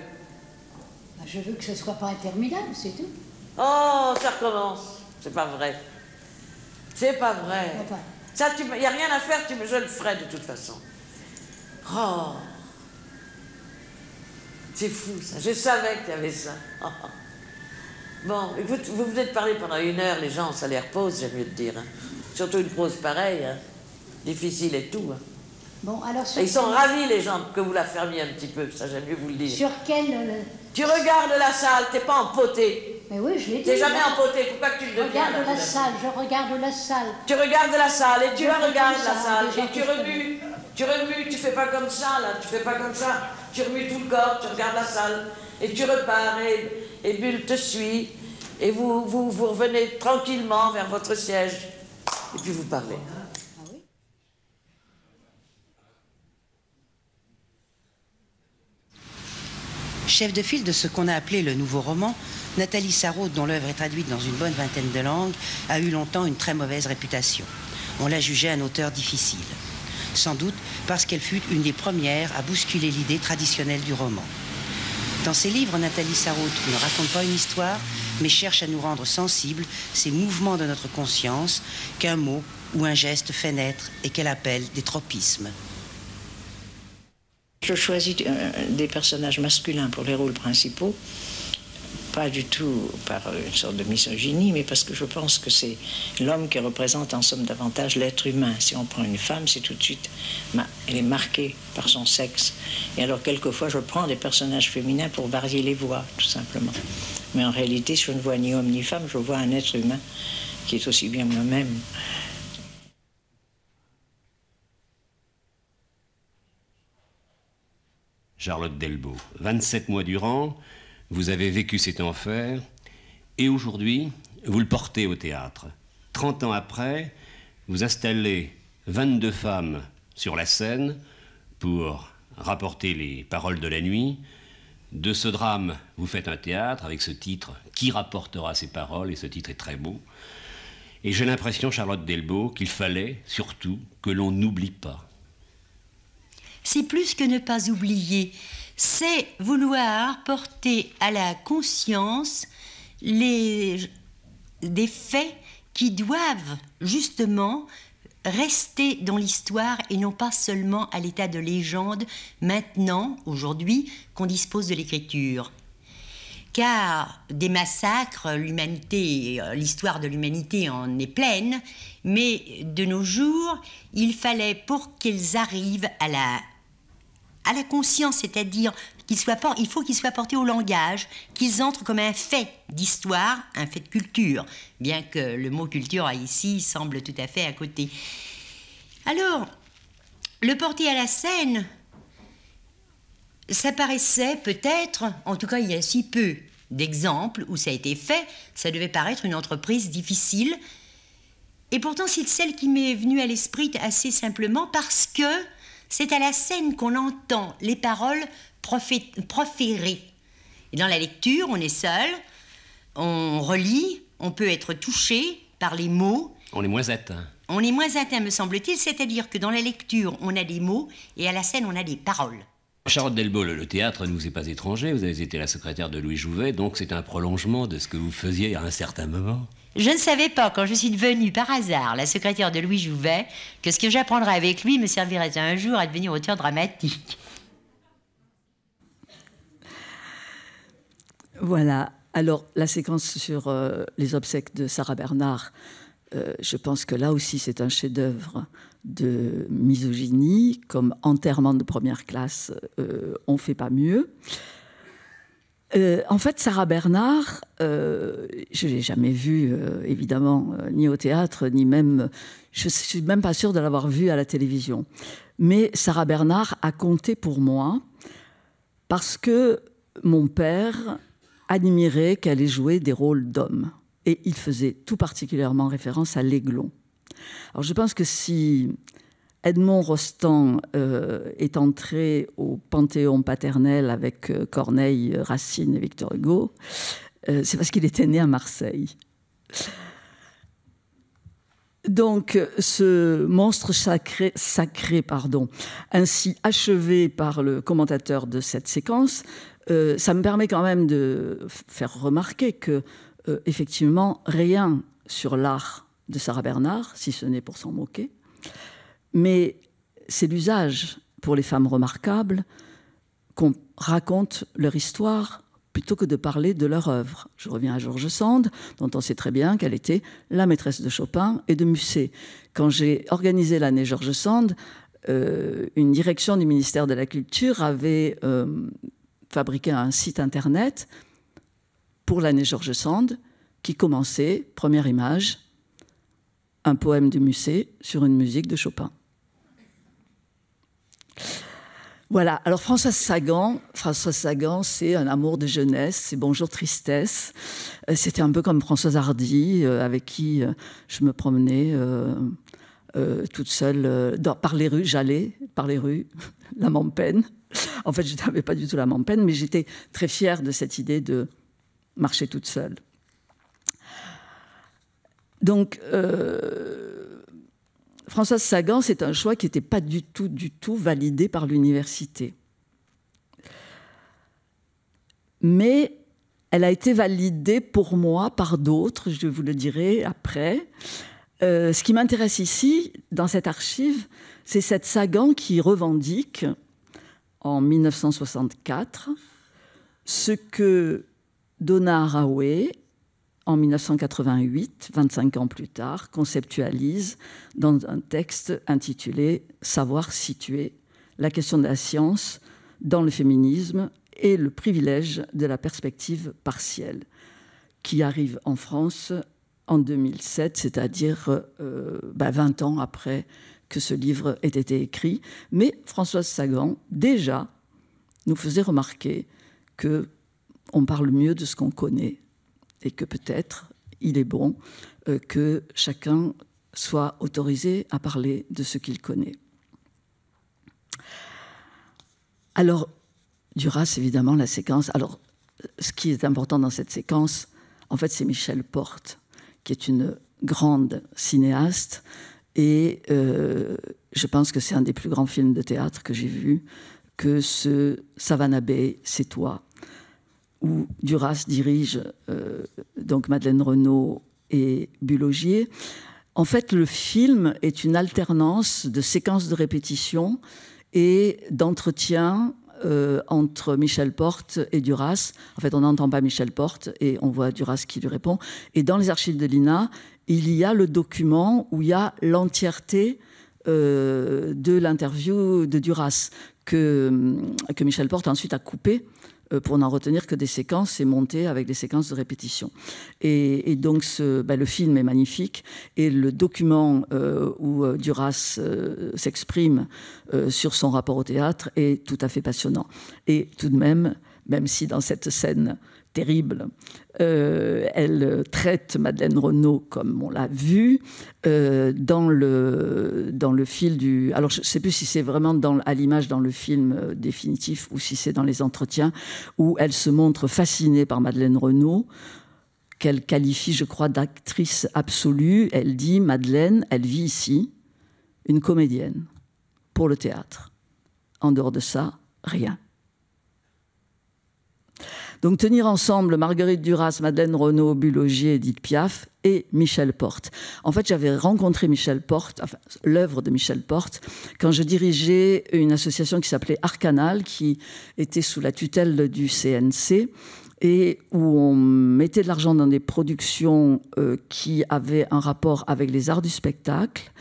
Je veux que ce soit pas interminable, c'est tout. Oh, ça recommence. C'est pas vrai. C'est pas vrai. Ça, il n'y a rien à faire, je le ferai de toute façon. Oh. C'est fou, ça. Je savais qu'il y avait ça. Bon, écoute, vous vous êtes parlé pendant 1 heure, les gens, ça les repose, j'aime mieux te dire. Hein. Surtout une prose pareille, hein. Difficile et tout. Hein. Bon, alors et ils sont ravis, les gens, que vous la fermiez un petit peu, ça j'aime mieux vous le dire. Sur quel... Tu regardes la salle, t'es pas empoté. Mais oui, je l'ai dit. T'es jamais empoté, pourquoi que tu le deviens? Regarde la salle, je regarde la salle. Tu regardes la salle, et tu la regardes la salle, et tu remues. Tu remues, tu fais pas comme ça, là, tu fais pas comme ça. Tu remues tout le corps, tu regardes la salle, et tu repars, et Bulle te suit, et vous revenez tranquillement vers votre siège, et puis vous parlez. Ah oui? Chef de file de ce qu'on a appelé le nouveau roman, Nathalie Sarraute, dont l'œuvre est traduite dans une bonne vingtaine de langues, a eu longtemps une très mauvaise réputation. On l'a jugée un auteur difficile. Sans doute parce qu'elle fut une des premières à bousculer l'idée traditionnelle du roman. Dans ses livres, Nathalie Sarraute ne raconte pas une histoire, mais cherche à nous rendre sensibles ces mouvements de notre conscience qu'un mot ou un geste fait naître et qu'elle appelle des tropismes. Je choisis des personnages masculins pour les rôles principaux, pas du tout par une sorte de misogynie, mais parce que je pense que c'est l'homme qui représente en somme davantage l'être humain. Si on prend une femme, c'est tout de suite, elle est marquée par son sexe. Et alors quelquefois, je prends des personnages féminins pour varier les voix, tout simplement. Mais en réalité, je ne vois ni homme ni femme, je vois un être humain qui est aussi bien moi-même. Charlotte Delbo, 27 mois durant, vous avez vécu cet enfer, et aujourd'hui, vous le portez au théâtre. 30 ans après, vous installez 22 femmes sur la scène pour rapporter les paroles de la nuit. De ce drame, vous faites un théâtre avec ce titre « Qui rapportera ces paroles ?» et ce titre est très beau. Et j'ai l'impression, Charlotte Delbo, qu'il fallait surtout que l'on n'oublie pas. C'est plus que ne pas oublier, c'est vouloir porter à la conscience des faits qui doivent justement rester dans l'histoire et non pas seulement à l'état de légende maintenant, aujourd'hui, qu'on dispose de l'écriture. Car des massacres, l'histoire de l'humanité en est pleine, mais de nos jours, il fallait pour qu'ils arrivent à la conscience, c'est-à-dire il faut qu'ils soient portés au langage, qu'ils entrent comme un fait d'histoire, un fait de culture, bien que le mot culture ici semble tout à fait à côté. Alors, le porter à la scène, ça paraissait peut-être, en tout cas il y a si peu d'exemples où ça a été fait, ça devait paraître une entreprise difficile. Et pourtant c'est celle qui m'est venue à l'esprit assez simplement parce que c'est à la scène qu'on entend les paroles proférées. Et dans la lecture, on est seul, on relit, on peut être touché par les mots. On est moins atteint. On est moins atteint, me semble-t-il, c'est-à-dire que dans la lecture, on a des mots et à la scène, on a des paroles. Charlotte Delbo, le théâtre ne vous est pas étranger, vous avez été la secrétaire de Louis Jouvet, donc c'est un prolongement de ce que vous faisiez à un certain moment. Je ne savais pas, quand je suis devenue par hasard la secrétaire de Louis Jouvet, que ce que j'apprendrais avec lui me servirait un jour à devenir auteur dramatique. Voilà. Alors, la séquence sur les obsèques de Sarah Bernard, je pense que là aussi, c'est un chef-d'œuvre de misogynie. Comme enterrement de première classe, on ne fait pas mieux. En fait, Sarah Bernard, je ne l'ai jamais vue, évidemment, ni au théâtre, ni même... Je ne suis même pas sûre de l'avoir vue à la télévision. Mais Sarah Bernard a compté pour moi parce que mon père admirait qu'elle ait joué des rôles d'hommes. Et il faisait tout particulièrement référence à l'Aiglon. Alors je pense que si Edmond Rostand est entré au panthéon paternel avec Corneille, Racine et Victor Hugo, c'est parce qu'il était né à Marseille. Donc ce monstre sacré, ainsi achevé par le commentateur de cette séquence, ça me permet quand même de faire remarquer que effectivement, rien sur l'art de Sarah Bernard, si ce n'est pour s'en moquer, mais c'est l'usage pour les femmes remarquables qu'on raconte leur histoire plutôt que de parler de leur œuvre. Je reviens à George Sand, dont on sait très bien qu'elle était la maîtresse de Chopin et de Musset. Quand j'ai organisé l'année George Sand, une direction du ministère de la Culture avait fabriqué un site internet pour l'année George Sand, qui commençait, première image, un poème de Musset sur une musique de Chopin. Voilà, alors Françoise Sagan, c'est un amour de jeunesse, c'est Bonjour Tristesse. C'était un peu comme Françoise Hardy, avec qui je me promenais toute seule par les rues, j'allais par les rues, l'âme en peine. En fait, je n'avais pas du tout l'âme en peine, mais j'étais très fière de cette idée de marcher toute seule. Donc, Françoise Sagan, c'est un choix qui n'était pas du tout validé par l'université. Mais elle a été validée pour moi par d'autres, je vous le dirai après. Ce qui m'intéresse ici, dans cette archive, c'est cette Sagan qui revendique, en 1964, ce que Donna Haraway, en 1988, 25 ans plus tard, conceptualise dans un texte intitulé « Savoir situer la question de la science dans le féminisme et le privilège de la perspective partielle, qui arrive en France en 2007, c'est-à-dire 20 ans après que ce livre ait été écrit. Mais Françoise Sagan, déjà, nous faisait remarquer qu'on parle mieux de ce qu'on connaît et que peut-être il est bon que chacun soit autorisé à parler de ce qu'il connaît. Alors, Duras, évidemment, la séquence. Alors, ce qui est important dans cette séquence, en fait, c'est Michel Porte, qui est une grande cinéaste. Et je pense que c'est un des plus grands films de théâtre que j'ai vu, que ce Savannah Bay, c'est toi, où Duras dirige donc Madeleine Renaud et Bulogier. En fait, le film est une alternance de séquences de répétition et d'entretien entre Michel Porte et Duras. En fait, on n'entend pas Michel Porte et on voit Duras qui lui répond. Et dans les archives de l'INA, il y a le document où il y a l'entièreté de l'interview de Duras que Michel Porte ensuite a coupé pour n'en retenir que des séquences et monter avec des séquences de répétition. Et donc le film est magnifique et le document où Duras s'exprime sur son rapport au théâtre est tout à fait passionnant. Et tout de même si dans cette scène terrible, elle traite Madeleine Renaud comme on l'a vu dans le fil du... Alors je ne sais plus si c'est vraiment à l'image dans le film définitif ou si c'est dans les entretiens où elle se montre fascinée par Madeleine Renaud, qu'elle qualifie, je crois, d'actrice absolue. Elle dit, Madeleine, elle vit ici, une comédienne, pour le théâtre. En dehors de ça, rien. Donc tenir ensemble Marguerite Duras, Madeleine Renaud, Bulogier, Édith Piaf et Michel Porte. En fait, j'avais rencontré Michel Porte, enfin, l'œuvre de Michel Porte, quand je dirigeais une association qui s'appelait Arcanal, qui était sous la tutelle du CNC, et où on mettait de l'argent dans des productions qui avaient un rapport avec les arts du spectacle.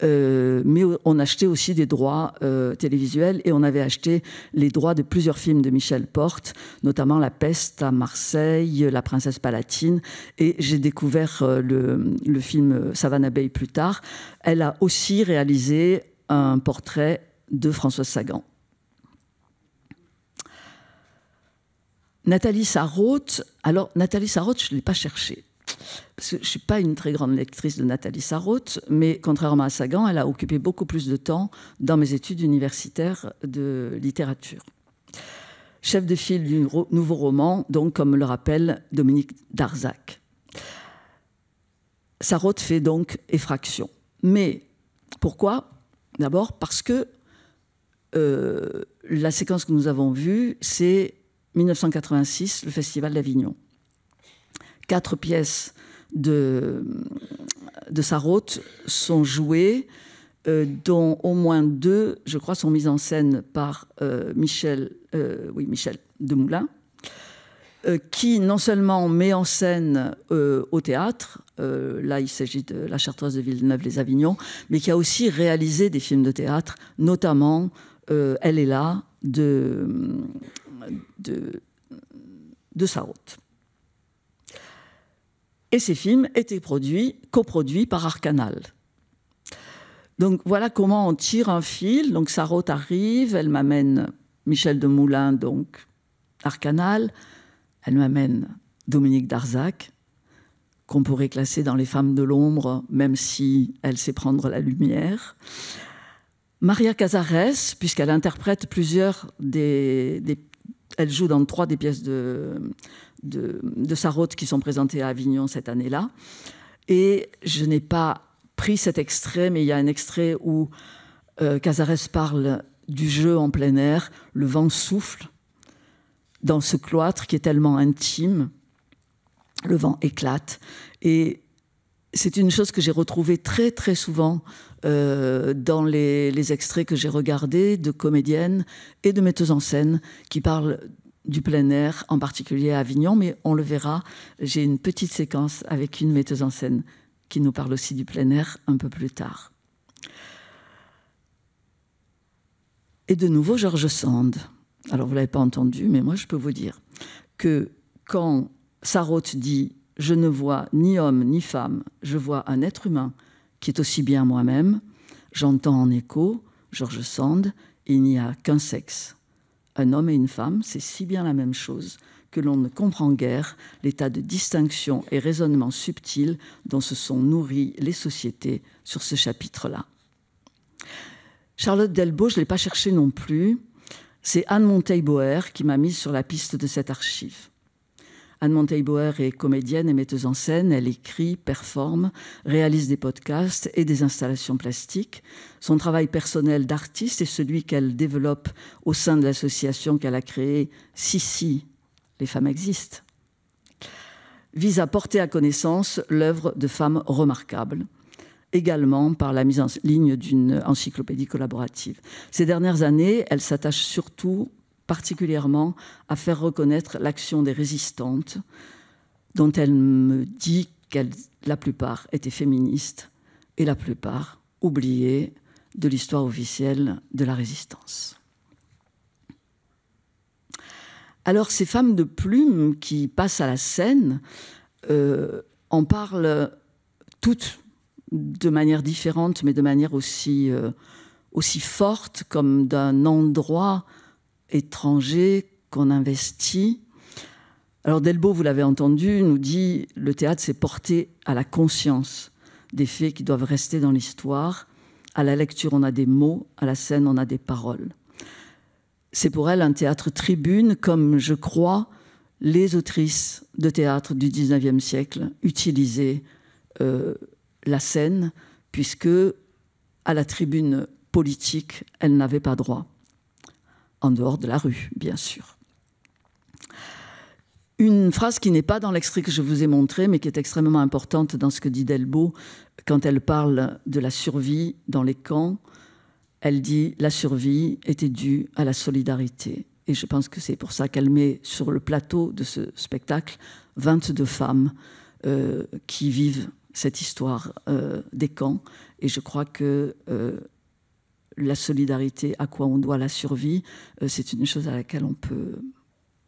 Mais on achetait aussi des droits télévisuels et on avait acheté les droits de plusieurs films de Michel Porte, notamment La Peste à Marseille, La Princesse Palatine, et j'ai découvert le film Savannah Bay plus tard. Elle a aussi réalisé un portrait de Françoise Sagan. Nathalie Sarraute, alors Nathalie Sarraute, je ne l'ai pas cherchée. Parce que je ne suis pas une très grande lectrice de Nathalie Sarraute, mais contrairement à Sagan, elle a occupé beaucoup plus de temps dans mes études universitaires de littérature. Chef de file du nouveau roman, donc comme le rappelle Dominique Darzac. Sarraute fait donc effraction. Mais pourquoi ? D'abord parce que la séquence que nous avons vue, c'est 1986, le Festival d'Avignon. 4 pièces de Sarraute sont jouées, dont au moins 2, je crois, sont mises en scène par Michel Demoulin, qui non seulement met en scène au théâtre, là il s'agit de La Chartreuse de Villeneuve-les-Avignon, mais qui a aussi réalisé des films de théâtre, notamment Elle est là de Sarraute. Et ces films étaient coproduits par Arcanal. Donc voilà comment on tire un fil. Donc Sarraute arrive, elle m'amène Michel Demoulin, donc Arcanal, elle m'amène Dominique Darzac, qu'on pourrait classer dans les femmes de l'ombre, même si elle sait prendre la lumière. Maria Casares, puisqu'elle interprète plusieurs elle joue dans 3 des pièces de Sarraute qui sont présentées à Avignon cette année-là. Et je n'ai pas pris cet extrait, mais il y a un extrait où Casares parle du jeu en plein air. Le vent souffle dans ce cloître qui est tellement intime. Le vent éclate. Et c'est une chose que j'ai retrouvée très, très souvent dans les extraits que j'ai regardés de comédiennes et de metteuses en scène qui parlent du plein air, en particulier à Avignon, mais on le verra, j'ai une petite séquence avec une metteuse en scène qui nous parle aussi du plein air un peu plus tard. Et de nouveau, George Sand. Alors, vous ne l'avez pas entendu, mais moi, je peux vous dire que quand Sarraute dit « Je ne vois ni homme ni femme, je vois un être humain qui est aussi bien moi-même », j'entends en écho George Sand, « Il n'y a qu'un sexe. Un homme et une femme, c'est si bien la même chose que l'on ne comprend guère l'état de distinction et raisonnement subtil dont se sont nourries les sociétés sur ce chapitre-là. » Charlotte Delbo, je ne l'ai pas cherché non plus. C'est Anne Monteil-Boer qui m'a mise sur la piste de cette archive. Anne Monteil-Boer est comédienne et metteuse en scène. Elle écrit, performe, réalise des podcasts et des installations plastiques. Son travail personnel d'artiste est celui qu'elle développe au sein de l'association qu'elle a créée « Si, les femmes existent », vise à porter à connaissance l'œuvre de femmes remarquables, également par la mise en ligne d'une encyclopédie collaborative. Ces dernières années, elle s'attache surtout, particulièrement, à faire reconnaître l'action des résistantes, dont elle me dit que la plupart étaient féministes et la plupart oubliées de l'histoire officielle de la résistance. Alors, ces femmes de plume qui passent à la scène en parlent toutes de manière différente, mais de manière aussi forte, comme d'un endroit étranger qu'on investit. Alors Delbo, vous l'avez entendu, nous dit « Le théâtre, c'est porter à la conscience des faits qui doivent rester dans l'histoire. À la lecture, on a des mots, à la scène, on a des paroles. » C'est pour elle un théâtre tribune, comme je crois les autrices de théâtre du XIXe siècle utilisaient la scène, puisque à la tribune politique, elle n'avait pas droit, en dehors de la rue, bien sûr. Une phrase qui n'est pas dans l'extrait que je vous ai montré, mais qui est extrêmement importante dans ce que dit Delbo, quand elle parle de la survie dans les camps, elle dit « La survie était due à la solidarité ». Et je pense que c'est pour ça qu'elle met sur le plateau de ce spectacle 22 femmes qui vivent cette histoire des camps. Et je crois que la solidarité, à quoi on doit la survie, c'est une chose à laquelle on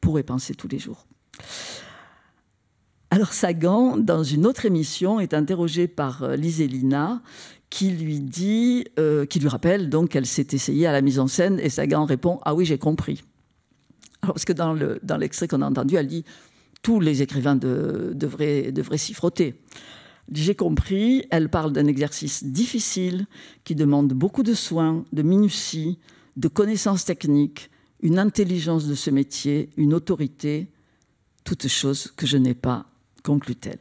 pourrait penser tous les jours. Alors Sagan, dans une autre émission, est interrogée par Liselina, qui lui rappelle donc qu'elle s'est essayée à la mise en scène, et Sagan répond « Ah oui, j'ai compris ». Alors, parce que dans l'extrait qu'on a entendu, elle dit « Tous les écrivains devraient s'y frotter ». J'ai compris, elle parle d'un exercice difficile qui demande beaucoup de soins, de minutie, de connaissances techniques, une intelligence de ce métier, une autorité, toutes choses que je n'ai pas, conclut-elle.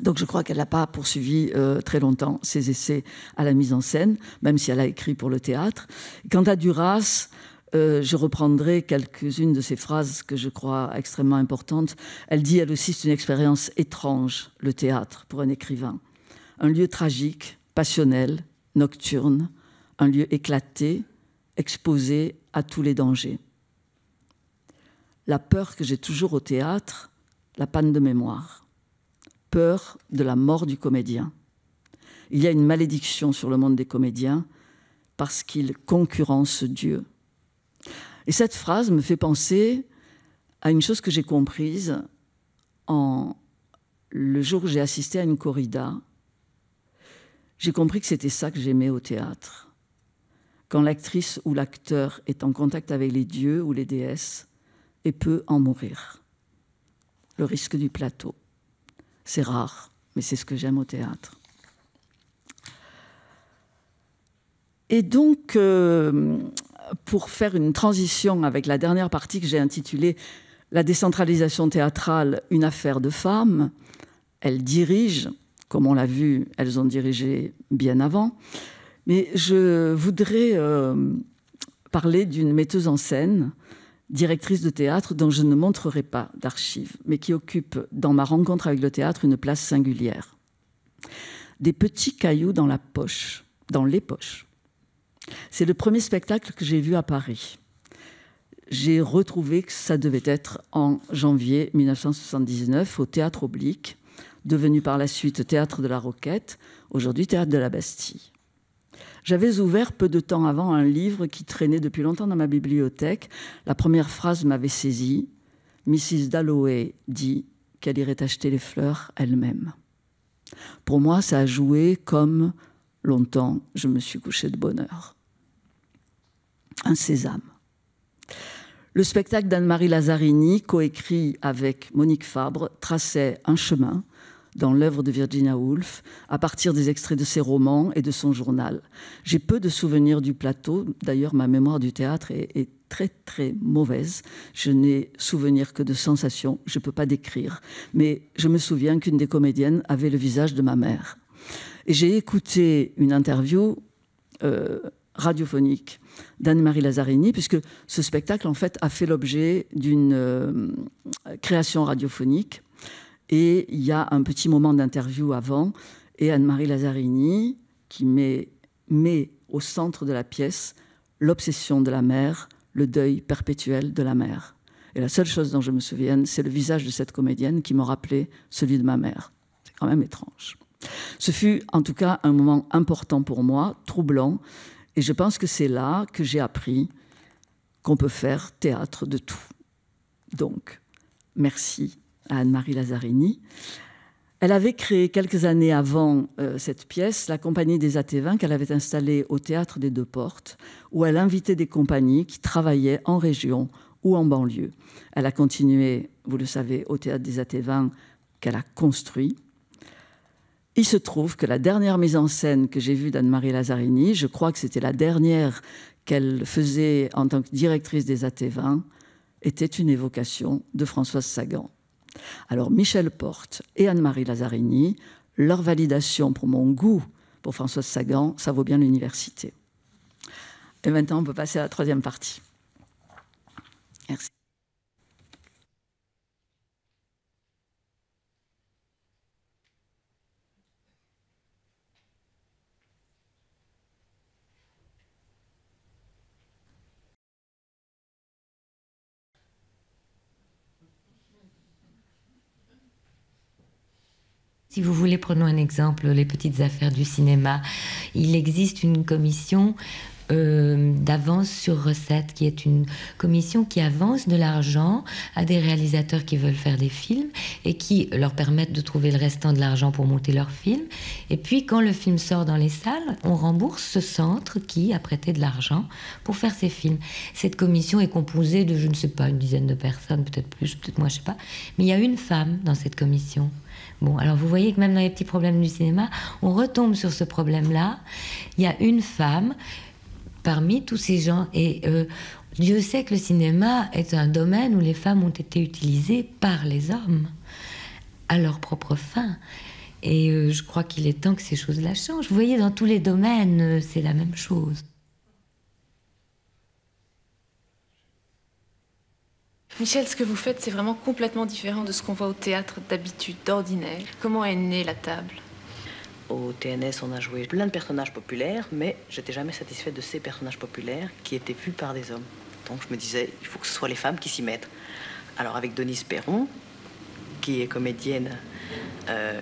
Donc je crois qu'elle n'a pas poursuivi très longtemps ses essais à la mise en scène, même si elle a écrit pour le théâtre. Quant à Duras, je reprendrai quelques-unes de ses phrases que je crois extrêmement importantes. Elle dit, elle aussi, c'est une expérience étrange, le théâtre, pour un écrivain. Un lieu tragique, passionnel, nocturne, un lieu éclaté, exposé à tous les dangers. La peur que j'ai toujours au théâtre, la panne de mémoire. Peur de la mort du comédien. Il y a une malédiction sur le monde des comédiens parce qu'ils concurrencent Dieu. Et cette phrase me fait penser à une chose que j'ai comprise le jour où j'ai assisté à une corrida. J'ai compris que c'était ça que j'aimais au théâtre. Quand l'actrice ou l'acteur est en contact avec les dieux ou les déesses et peut en mourir. Le risque du plateau. C'est rare, mais c'est ce que j'aime au théâtre. Et donc, pour faire une transition avec la dernière partie que j'ai intitulée « La décentralisation théâtrale, une affaire de femmes », elles dirigent, comme on l'a vu, elles ont dirigé bien avant, mais je voudrais parler d'une metteuse en scène, directrice de théâtre dont je ne montrerai pas d'archives, mais qui occupe dans ma rencontre avec le théâtre une place singulière. Des petits cailloux dans la poche, dans les poches. C'est le premier spectacle que j'ai vu à Paris. J'ai retrouvé que ça devait être en janvier 1979 au Théâtre Oblique, devenu par la suite Théâtre de la Roquette, aujourd'hui Théâtre de la Bastille. J'avais ouvert peu de temps avant un livre qui traînait depuis longtemps dans ma bibliothèque. La première phrase m'avait saisi. Mrs. Dalloway dit qu'elle irait acheter les fleurs elle-même. Pour moi, ça a joué comme longtemps je me suis couchée de bonne heure. Un sésame. Le spectacle d'Anne-Marie Lazzarini, coécrit avec Monique Fabre, traçait un chemin dans l'œuvre de Virginia Woolf, à partir des extraits de ses romans et de son journal. J'ai peu de souvenirs du plateau, d'ailleurs ma mémoire du théâtre est très très mauvaise. Je n'ai souvenir que de sensations, je ne peux pas décrire. Mais je me souviens qu'une des comédiennes avait le visage de ma mère. Et j'ai écouté une interview radiophonique d'Anne-Marie Lazzarini, puisque ce spectacle en fait a fait l'objet d'une création radiophonique. Et il y a un petit moment d'interview avant, et Anne-Marie Lazzarini qui met au centre de la pièce l'obsession de la mère, le deuil perpétuel de la mère. Et la seule chose dont je me souvienne, c'est le visage de cette comédienne qui me rappelait celui de ma mère. C'est quand même étrange. Ce fut en tout cas un moment important pour moi, troublant, et je pense que c'est là que j'ai appris qu'on peut faire théâtre de tout. Donc, merci à Anne-Marie Lazzarini. Elle avait créé quelques années avant cette pièce la Compagnie des Atévins qu'elle avait installée au Théâtre des Deux Portes, où elle invitait des compagnies qui travaillaient en région ou en banlieue. Elle a continué, vous le savez, au Théâtre des Atévins qu'elle a construit. Il se trouve que la dernière mise en scène que j'ai vue d'Anne-Marie Lazzarini, je crois que c'était la dernière qu'elle faisait en tant que directrice des Atévins, était une évocation de Françoise Sagan. Alors Michel Porte et Anne-Marie Lazzarini, leur validation pour mon goût pour Françoise Sagan, ça vaut bien l'université. Et maintenant, on peut passer à la troisième partie. Merci. Si vous voulez, prenons un exemple, les petites affaires du cinéma. Il existe une commission d'avance sur recette, qui est une commission qui avance de l'argent à des réalisateurs qui veulent faire des films et qui leur permettent de trouver le restant de l'argent pour monter leur film. Et puis, quand le film sort dans les salles, on rembourse ce centre qui a prêté de l'argent pour faire ces films. Cette commission est composée de, je ne sais pas, une dizaine de personnes, peut-être plus, peut-être moins, je ne sais pas. Mais il y a une femme dans cette commission. Bon, alors vous voyez que même dans les petits problèmes du cinéma, on retombe sur ce problème-là. Il y a une femme parmi tous ces gens. Et Dieu sait que le cinéma est un domaine où les femmes ont été utilisées par les hommes à leur propre fin. Et je crois qu'il est temps que ces choses-là changent. Vous voyez, dans tous les domaines, c'est la même chose. Michel, ce que vous faites, c'est vraiment complètement différent de ce qu'on voit au théâtre d'habitude, d'ordinaire. Comment est née la table? Au TNS, on a joué plein de personnages populaires, mais j'étais jamais satisfaite de ces personnages populaires qui étaient vus par des hommes. Donc je me disais, il faut que ce soit les femmes qui s'y mettent. Alors avec Denise Perron, qui est comédienne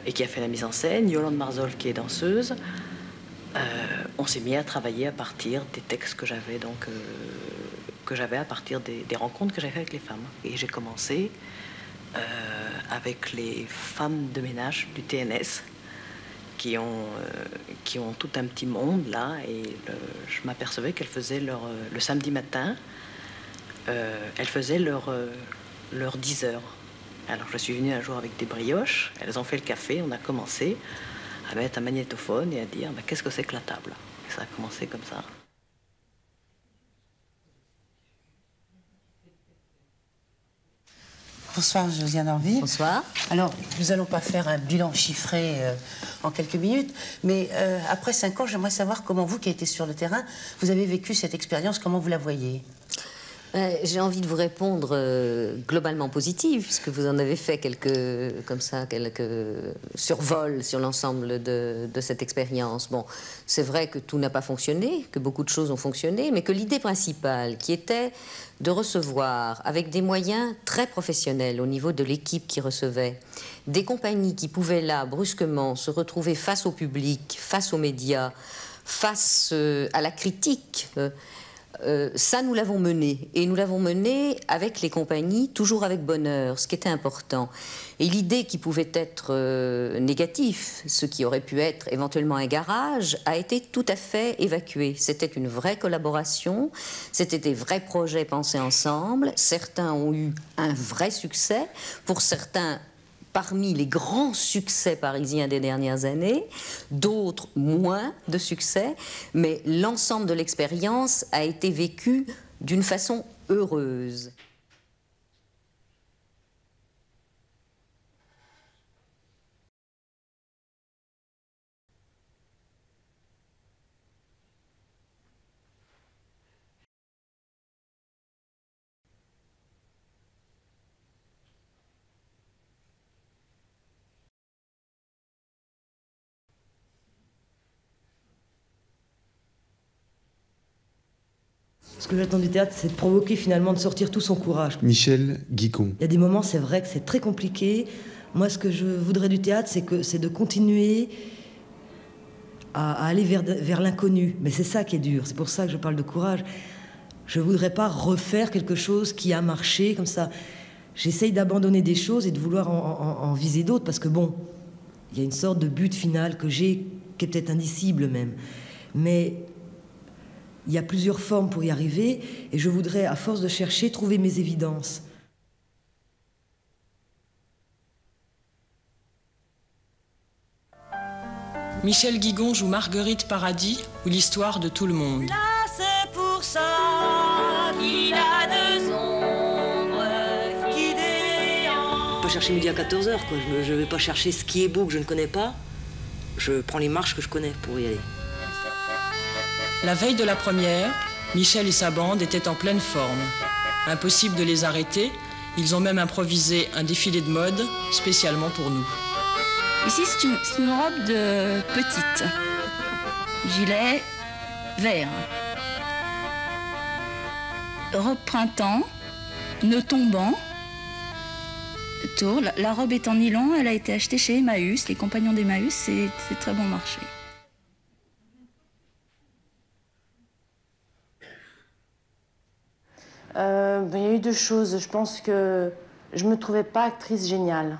et qui a fait la mise en scène, Yolande Marzolf, qui est danseuse, on s'est mis à travailler à partir des textes que j'avais à partir des rencontres que j'avais avec les femmes. Et j'ai commencé avec les femmes de ménage du TNS qui ont tout un petit monde là, et je m'apercevais qu'elles faisaient le samedi matin, elles faisaient leur 10 heures. Alors je suis venue un jour avec des brioches, elles ont fait le café, on a commencé à mettre un magnétophone et à dire bah, qu'est-ce que c'est que la table. Et ça a commencé comme ça. Bonsoir, Josiane Orville. Bonsoir. Alors, nous n'allons pas faire un bilan chiffré en quelques minutes, mais après 5 ans, j'aimerais savoir comment vous, qui avez été sur le terrain, vous avez vécu cette expérience, comment vous la voyez? J'ai envie de vous répondre globalement positive, puisque vous en avez fait quelques survols sur l'ensemble de cette expérience. Bon, c'est vrai que tout n'a pas fonctionné, que beaucoup de choses ont fonctionné, mais que l'idée principale, qui était de recevoir, avec des moyens très professionnels au niveau de l'équipe qui recevait, des compagnies qui pouvaient là, brusquement, se retrouver face au public, face aux médias, face à la critique, ça, nous l'avons mené. Et nous l'avons mené avec les compagnies, toujours avec bonheur, ce qui était important. Et l'idée qui pouvait être négative, ce qui aurait pu être éventuellement un garage, a été tout à fait évacuée. C'était une vraie collaboration, c'était des vrais projets pensés ensemble. Certains ont eu un vrai succès, pour certains parmi les grands succès parisiens des dernières années, d'autres moins de succès, mais l'ensemble de l'expérience a été vécu d'une façon heureuse. Ce que j'attends du théâtre, c'est de provoquer finalement, de sortir tout son courage. Michel Guicon. Il y a des moments, c'est vrai que c'est très compliqué. Moi, ce que je voudrais du théâtre, c'est de continuer à aller vers l'inconnu. Mais c'est ça qui est dur, c'est pour ça que je parle de courage. Je ne voudrais pas refaire quelque chose qui a marché comme ça. J'essaye d'abandonner des choses et de vouloir en viser d'autres, parce que bon, il y a une sorte de but final que j'ai, qui est peut-être indicible même. Mais il y a plusieurs formes pour y arriver, et je voudrais, à force de chercher, trouver mes évidences. Michel Guigon joue Marguerite Paradis, ou l'histoire de tout le monde. Là, c'est pour ça qu'il a deux ombres qui déhantent. Pas chercher midi à 14h, quoi. Je vais pas chercher ce qui est beau que je ne connais pas. Je prends les marches que je connais pour y aller. La veille de la première, Michel et sa bande étaient en pleine forme. Impossible de les arrêter, ils ont même improvisé un défilé de mode spécialement pour nous. Ici, c'est une robe de petite. Gilet vert. Robe printemps, nœud tombant. Tour. La robe est en nylon, elle a été achetée chez Emmaüs. Les compagnons d'Emmaüs, c'est très bon marché. Il y a eu deux choses. Je pense que je me trouvais pas actrice géniale.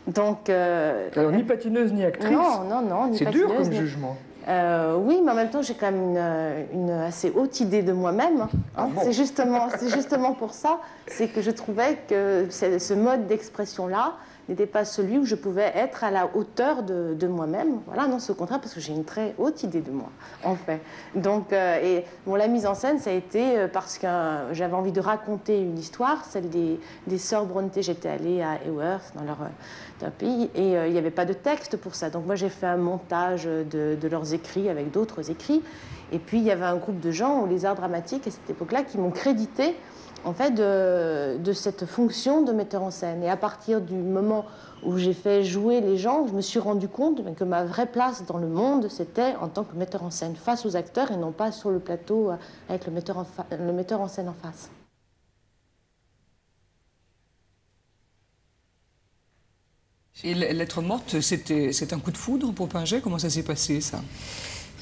Donc, alors, ni patineuse ni actrice. Non, ni c'est patineuse. dur comme jugement. Oui, mais en même temps, j'ai quand même une assez haute idée de moi-même. Hein. Bon. C'est justement pour ça, c'est que je trouvais que ce mode d'expression-là n'était pas celui où je pouvais être à la hauteur de moi-même. Voilà, non, c'est au contraire, parce que j'ai une très haute idée de moi, en fait. Donc, la mise en scène, ça a été parce que j'avais envie de raconter une histoire, celle des sœurs Brontë. J'étais allée à Haworth, dans leur pays, et il n'y avait pas de texte pour ça. Donc moi, j'ai fait un montage de leurs écrits avec d'autres écrits. Et puis, il y avait un groupe de gens, les arts dramatiques, à cette époque-là, qui m'ont crédité en fait, de cette fonction de metteur en scène. Et à partir du moment où j'ai fait jouer les gens, je me suis rendu compte que ma vraie place dans le monde, c'était en tant que metteur en scène, face aux acteurs et non pas sur le plateau avec le metteur en scène en face. Et Lettre morte, c'est un coup de foudre pour Pinget? Comment ça s'est passé, ça?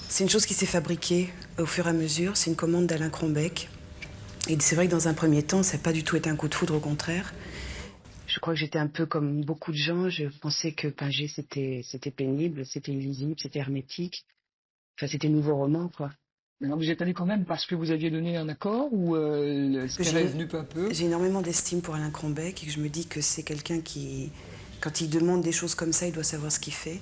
C'est une chose qui s'est fabriquée au fur et à mesure. C'est une commande d'Alain Crombecq. Et c'est vrai que dans un premier temps, ça n'a pas du tout été un coup de foudre, au contraire. Je crois que j'étais un peu comme beaucoup de gens. Je pensais que Pinget, c'était pénible, c'était illisible, c'était hermétique. Enfin, c'était nouveau roman, quoi. Mais vous y êtes allé quand même parce que vous aviez donné un accord ou c'était venu peu à peu? J'ai énormément d'estime pour Alain Crombecq et que je me dis que c'est quelqu'un qui, quand il demande des choses comme ça, il doit savoir ce qu'il fait.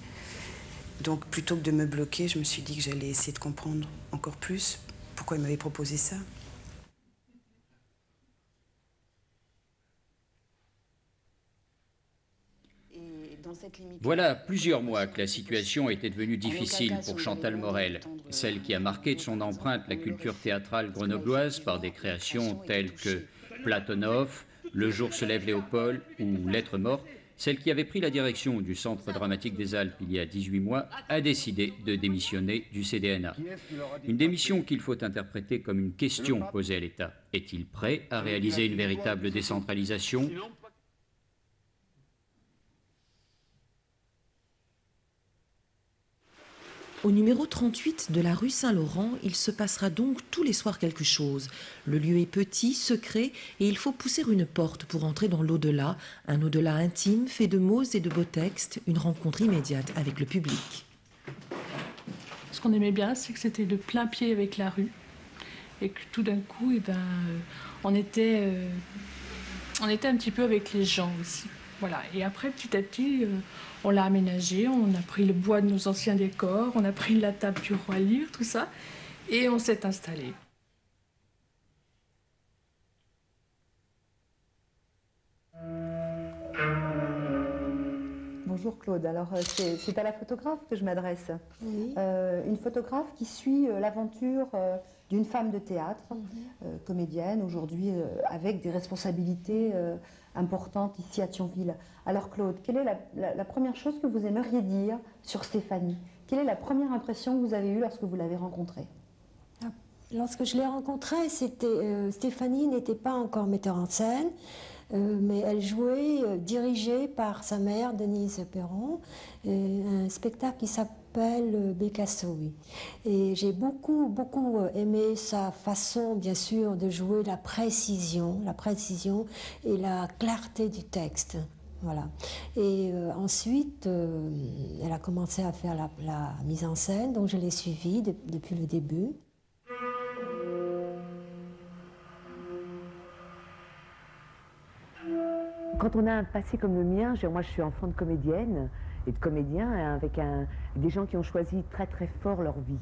Donc, plutôt que de me bloquer, je me suis dit que j'allais essayer de comprendre encore plus pourquoi il m'avait proposé ça. Voilà plusieurs mois que la situation était devenue difficile pour Chantal Morel, celle qui a marqué de son empreinte la culture théâtrale grenobloise par des créations telles que Platonov, Le jour se lève Léopold ou Lettre morte. Celle qui avait pris la direction du Centre dramatique des Alpes il y a 18 mois a décidé de démissionner du CDNA. Une démission qu'il faut interpréter comme une question posée à l'État. Est-il prêt à réaliser une véritable décentralisation ? Au numéro 38 de la rue Saint-Laurent, il se passera donc tous les soirs quelque chose. Le lieu est petit, secret, et il faut pousser une porte pour entrer dans l'au-delà, un au-delà intime, fait de mots et de beaux textes, une rencontre immédiate avec le public. Ce qu'on aimait bien, c'est que c'était de plein pied avec la rue, et que tout d'un coup, on était un petit peu avec les gens aussi. Voilà. Et après, petit à petit, on l'a aménagé, on a pris le bois de nos anciens décors, on a pris la table du roi Lear, tout ça, et on s'est installé. Bonjour Claude, alors c'est à la photographe que je m'adresse. Oui. Une photographe qui suit l'aventure d'une femme de théâtre, comédienne aujourd'hui, avec des responsabilités importantes ici à Thionville. Alors Claude, quelle est la première chose que vous aimeriez dire sur Stéphanie? Quelle est la première impression que vous avez eue lorsque vous l'avez rencontrée? Lorsque je l'ai rencontrée, Stéphanie n'était pas encore metteur en scène, mais elle jouait, dirigée par sa mère, Denise Perron, un spectacle qui s'appelle Bécasso. Et j'ai beaucoup aimé sa façon, bien sûr, de jouer la précision et la clarté du texte. Voilà. Et ensuite, elle a commencé à faire la mise en scène, donc je l'ai suivie depuis le début. Quand on a un passé comme le mien, moi je suis enfant de comédienne et de comédien avec des gens qui ont choisi très très fort leur vie.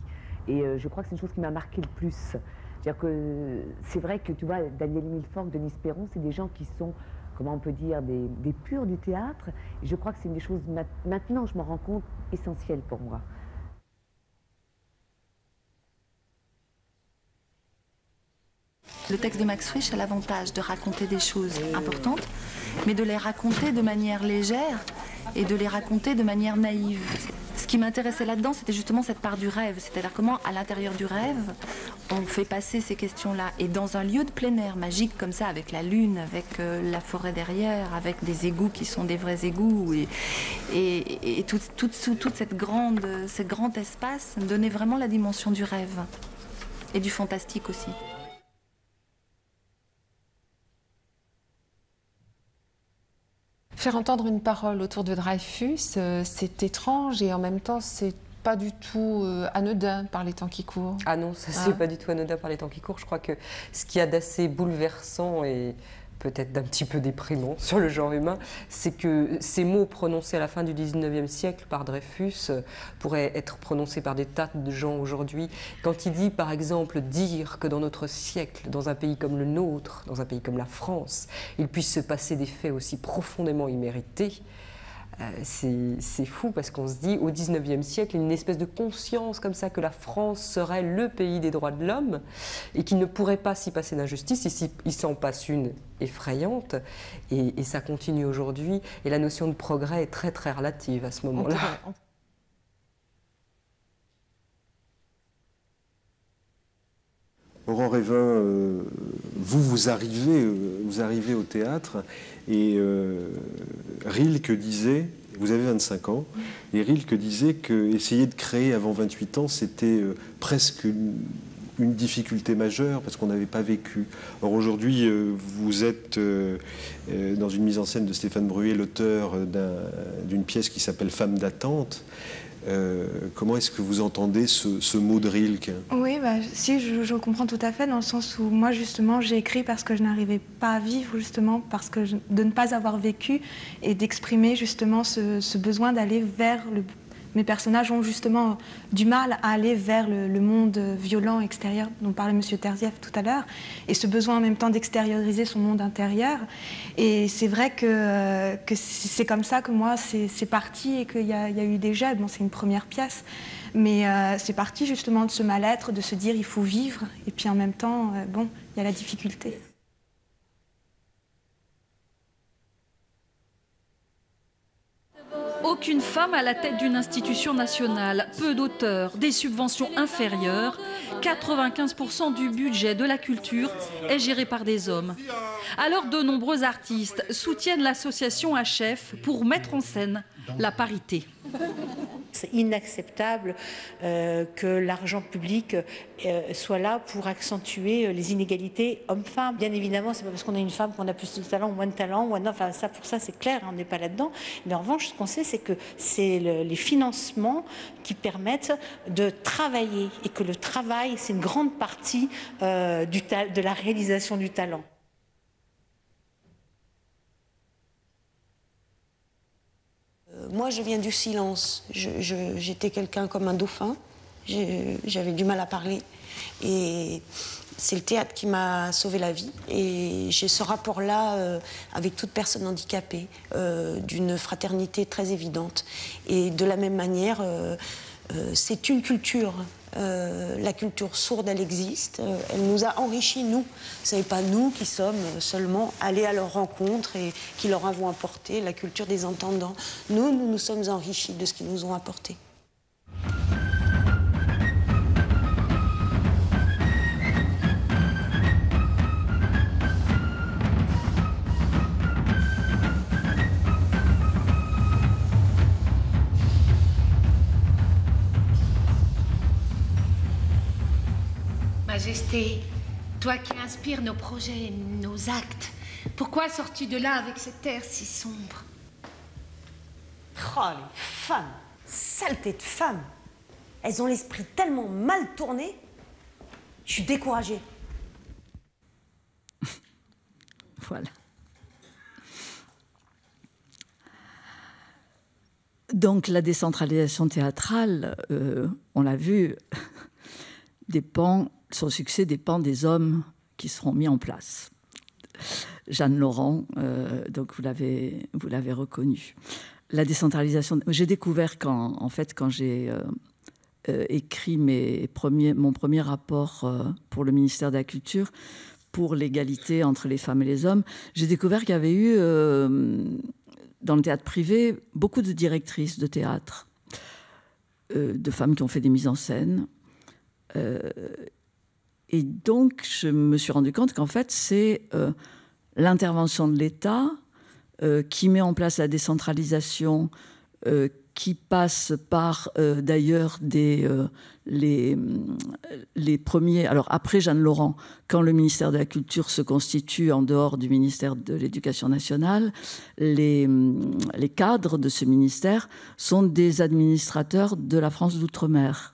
Et je crois que c'est une chose qui m'a marqué le plus. C'est-à-dire que c'est vrai que tu vois, Daniel Milford, Denise Perron, c'est des gens qui sont, comment on peut dire, des purs du théâtre. Et je crois que c'est une des choses, maintenant je m'en rends compte, essentielles pour moi. Le texte de Max Frisch a l'avantage de raconter des choses importantes, mais de les raconter de manière légère et de les raconter de manière naïve. Ce qui m'intéressait là-dedans, c'était justement cette part du rêve, c'est-à-dire comment, à l'intérieur du rêve, on fait passer ces questions-là. Et dans un lieu de plein air magique comme ça, avec la lune, avec la forêt derrière, avec des égouts qui sont des vrais égouts, et tout cet grand espace donnait vraiment la dimension du rêve et du fantastique aussi. Faire entendre une parole autour de Dreyfus, c'est étrange et en même temps, c'est pas du tout anodin par les temps qui courent. Ah non, ça c'est pas du tout anodin par les temps qui courent. Je crois que ce qu'il y a d'assez bouleversant et peut-être d'un petit peu déprimant sur le genre humain, c'est que ces mots prononcés à la fin du 19e siècle par Dreyfus pourraient être prononcés par des tas de gens aujourd'hui. Quand il dit, par exemple, dire que dans notre siècle, dans un pays comme le nôtre, dans un pays comme la France, il puisse se passer des faits aussi profondément immérités, c'est fou parce qu'on se dit, au 19e siècle, il y a une espèce de conscience comme ça que la France serait le pays des droits de l'homme et qu'il ne pourrait pas s'y passer d'injustice. Ici, il s'en passe une effrayante et ça continue aujourd'hui. Et la notion de progrès est très très relative à ce moment-là. Aurore Evin, vous arrivez au théâtre et Rilke disait, vous avez 25 ans, et Rilke disait qu'essayer de créer avant 28 ans, c'était presque une difficulté majeure parce qu'on n'avait pas vécu. Or aujourd'hui, vous êtes dans une mise en scène de Stéphane Bruet, l'auteur d'une pièce qui s'appelle Femme d'attente. Comment est-ce que vous entendez ce mot de Rilke? Oui, si, je comprends tout à fait, dans le sens où moi, justement, j'ai écrit parce que je n'arrivais pas à vivre, justement, parce que de ne pas avoir vécu et d'exprimer, justement, ce besoin d'aller vers le... Mes personnages ont justement du mal à aller vers le monde violent extérieur dont parlait M. Terzieff tout à l'heure, et ce besoin en même temps d'extérioriser son monde intérieur. Et c'est vrai que c'est comme ça que moi, c'est parti et qu'il y a eu des jets. Bon, c'est une première pièce, mais c'est parti justement de ce mal-être, de se dire il faut vivre, et puis en même temps, bon, il y a la difficulté. Aucune femme à la tête d'une institution nationale, peu d'auteurs, des subventions inférieures, 95% du budget de la culture est géré par des hommes. Alors de nombreux artistes soutiennent l'association HF pour mettre en scène la parité. C'est inacceptable que l'argent public soit là pour accentuer les inégalités hommes-femmes. Bien évidemment, c'est pas parce qu'on a une femme qu'on a plus de talent ou moins de talent. Enfin, ça, pour ça, c'est clair, on n'est pas là-dedans. Mais en revanche, ce qu'on sait, c'est que c'est les financements qui permettent de travailler et que le travail, c'est une grande partie de la réalisation du talent. Moi, je viens du silence. J'étais quelqu'un comme un dauphin. J'avais du mal à parler. Et c'est le théâtre qui m'a sauvé la vie. Et j'ai ce rapport-là avec toute personne handicapée, d'une fraternité très évidente. Et de la même manière, c'est une culture. La culture sourde, elle existe. Elle nous a enrichis, nous. Ce n'est pas nous qui sommes seulement allés à leur rencontre et qui leur avons apporté la culture des entendants. Nous nous sommes enrichis de ce qu'ils nous ont apporté. Majesté, toi qui inspires nos projets, nos actes, pourquoi sors-tu de là avec cette air si sombre? Oh, les femmes, saleté de femmes. Elles ont l'esprit tellement mal tourné, je suis découragée. Voilà. Donc la décentralisation théâtrale, on l'a vu, son succès dépend des hommes qui seront mis en place. Jeanne Laurent, donc vous l'avez reconnu. La décentralisation, j'ai découvert quand j'ai écrit mon premier rapport pour le ministère de la Culture pour l'égalité entre les femmes et les hommes, j'ai découvert qu'il y avait eu dans le théâtre privé beaucoup de directrices de théâtre, de femmes qui ont fait des mises en scène. Et donc, je me suis rendu compte qu'en fait, c'est l'intervention de l'État qui met en place la décentralisation, qui passe par d'ailleurs les premiers... Alors après Jeanne Laurent, quand le ministère de la Culture se constitue en dehors du ministère de l'Éducation nationale, les cadres de ce ministère sont des administrateurs de la France d'outre-mer.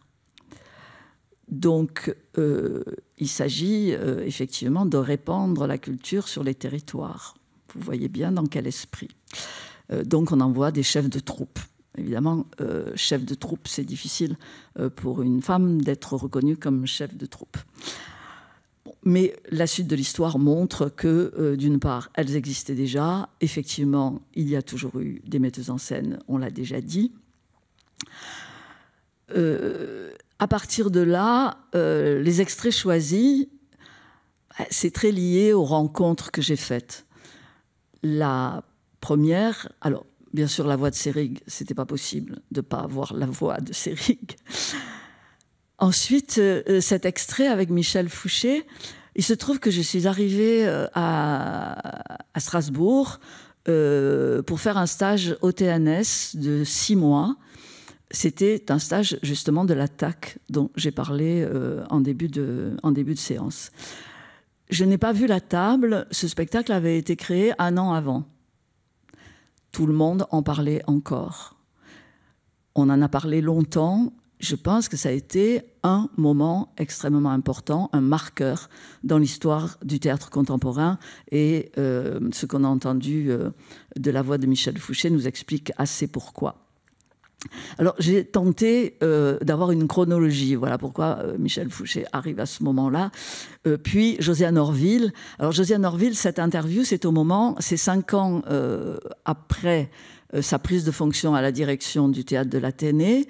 Donc, il s'agit effectivement de répandre la culture sur les territoires. Vous voyez bien dans quel esprit. Donc, on envoie des chefs de troupe. Évidemment, chef de troupe, c'est difficile pour une femme d'être reconnue comme chef de troupe. Bon, mais la suite de l'histoire montre que, d'une part, elles existaient déjà. Effectivement, il y a toujours eu des metteuses en scène, on l'a déjà dit. À partir de là, les extraits choisis, c'est très lié aux rencontres que j'ai faites. La première, alors bien sûr la voix de Seyrig, c'était pas possible de ne pas avoir la voix de Seyrig. Ensuite, cet extrait avec Michel Fouché, il se trouve que je suis arrivée à Strasbourg pour faire un stage au TNS de 6 mois. C'était un stage justement de l'attaque dont j'ai parlé en début de séance. Je n'ai pas vu la table. Ce spectacle avait été créé 1 an avant. Tout le monde en parlait encore. On en a parlé longtemps. Je pense que ça a été un moment extrêmement important, un marqueur dans l'histoire du théâtre contemporain. Et ce qu'on a entendu de la voix de Michel Fouché nous explique assez pourquoi. Alors, j'ai tenté d'avoir une chronologie. Voilà pourquoi Michel Fouché arrive à ce moment-là. Puis Josiane Orville. Alors, Josiane Orville, cette interview, c'est 5 ans après sa prise de fonction à la direction du théâtre de l'Athénée.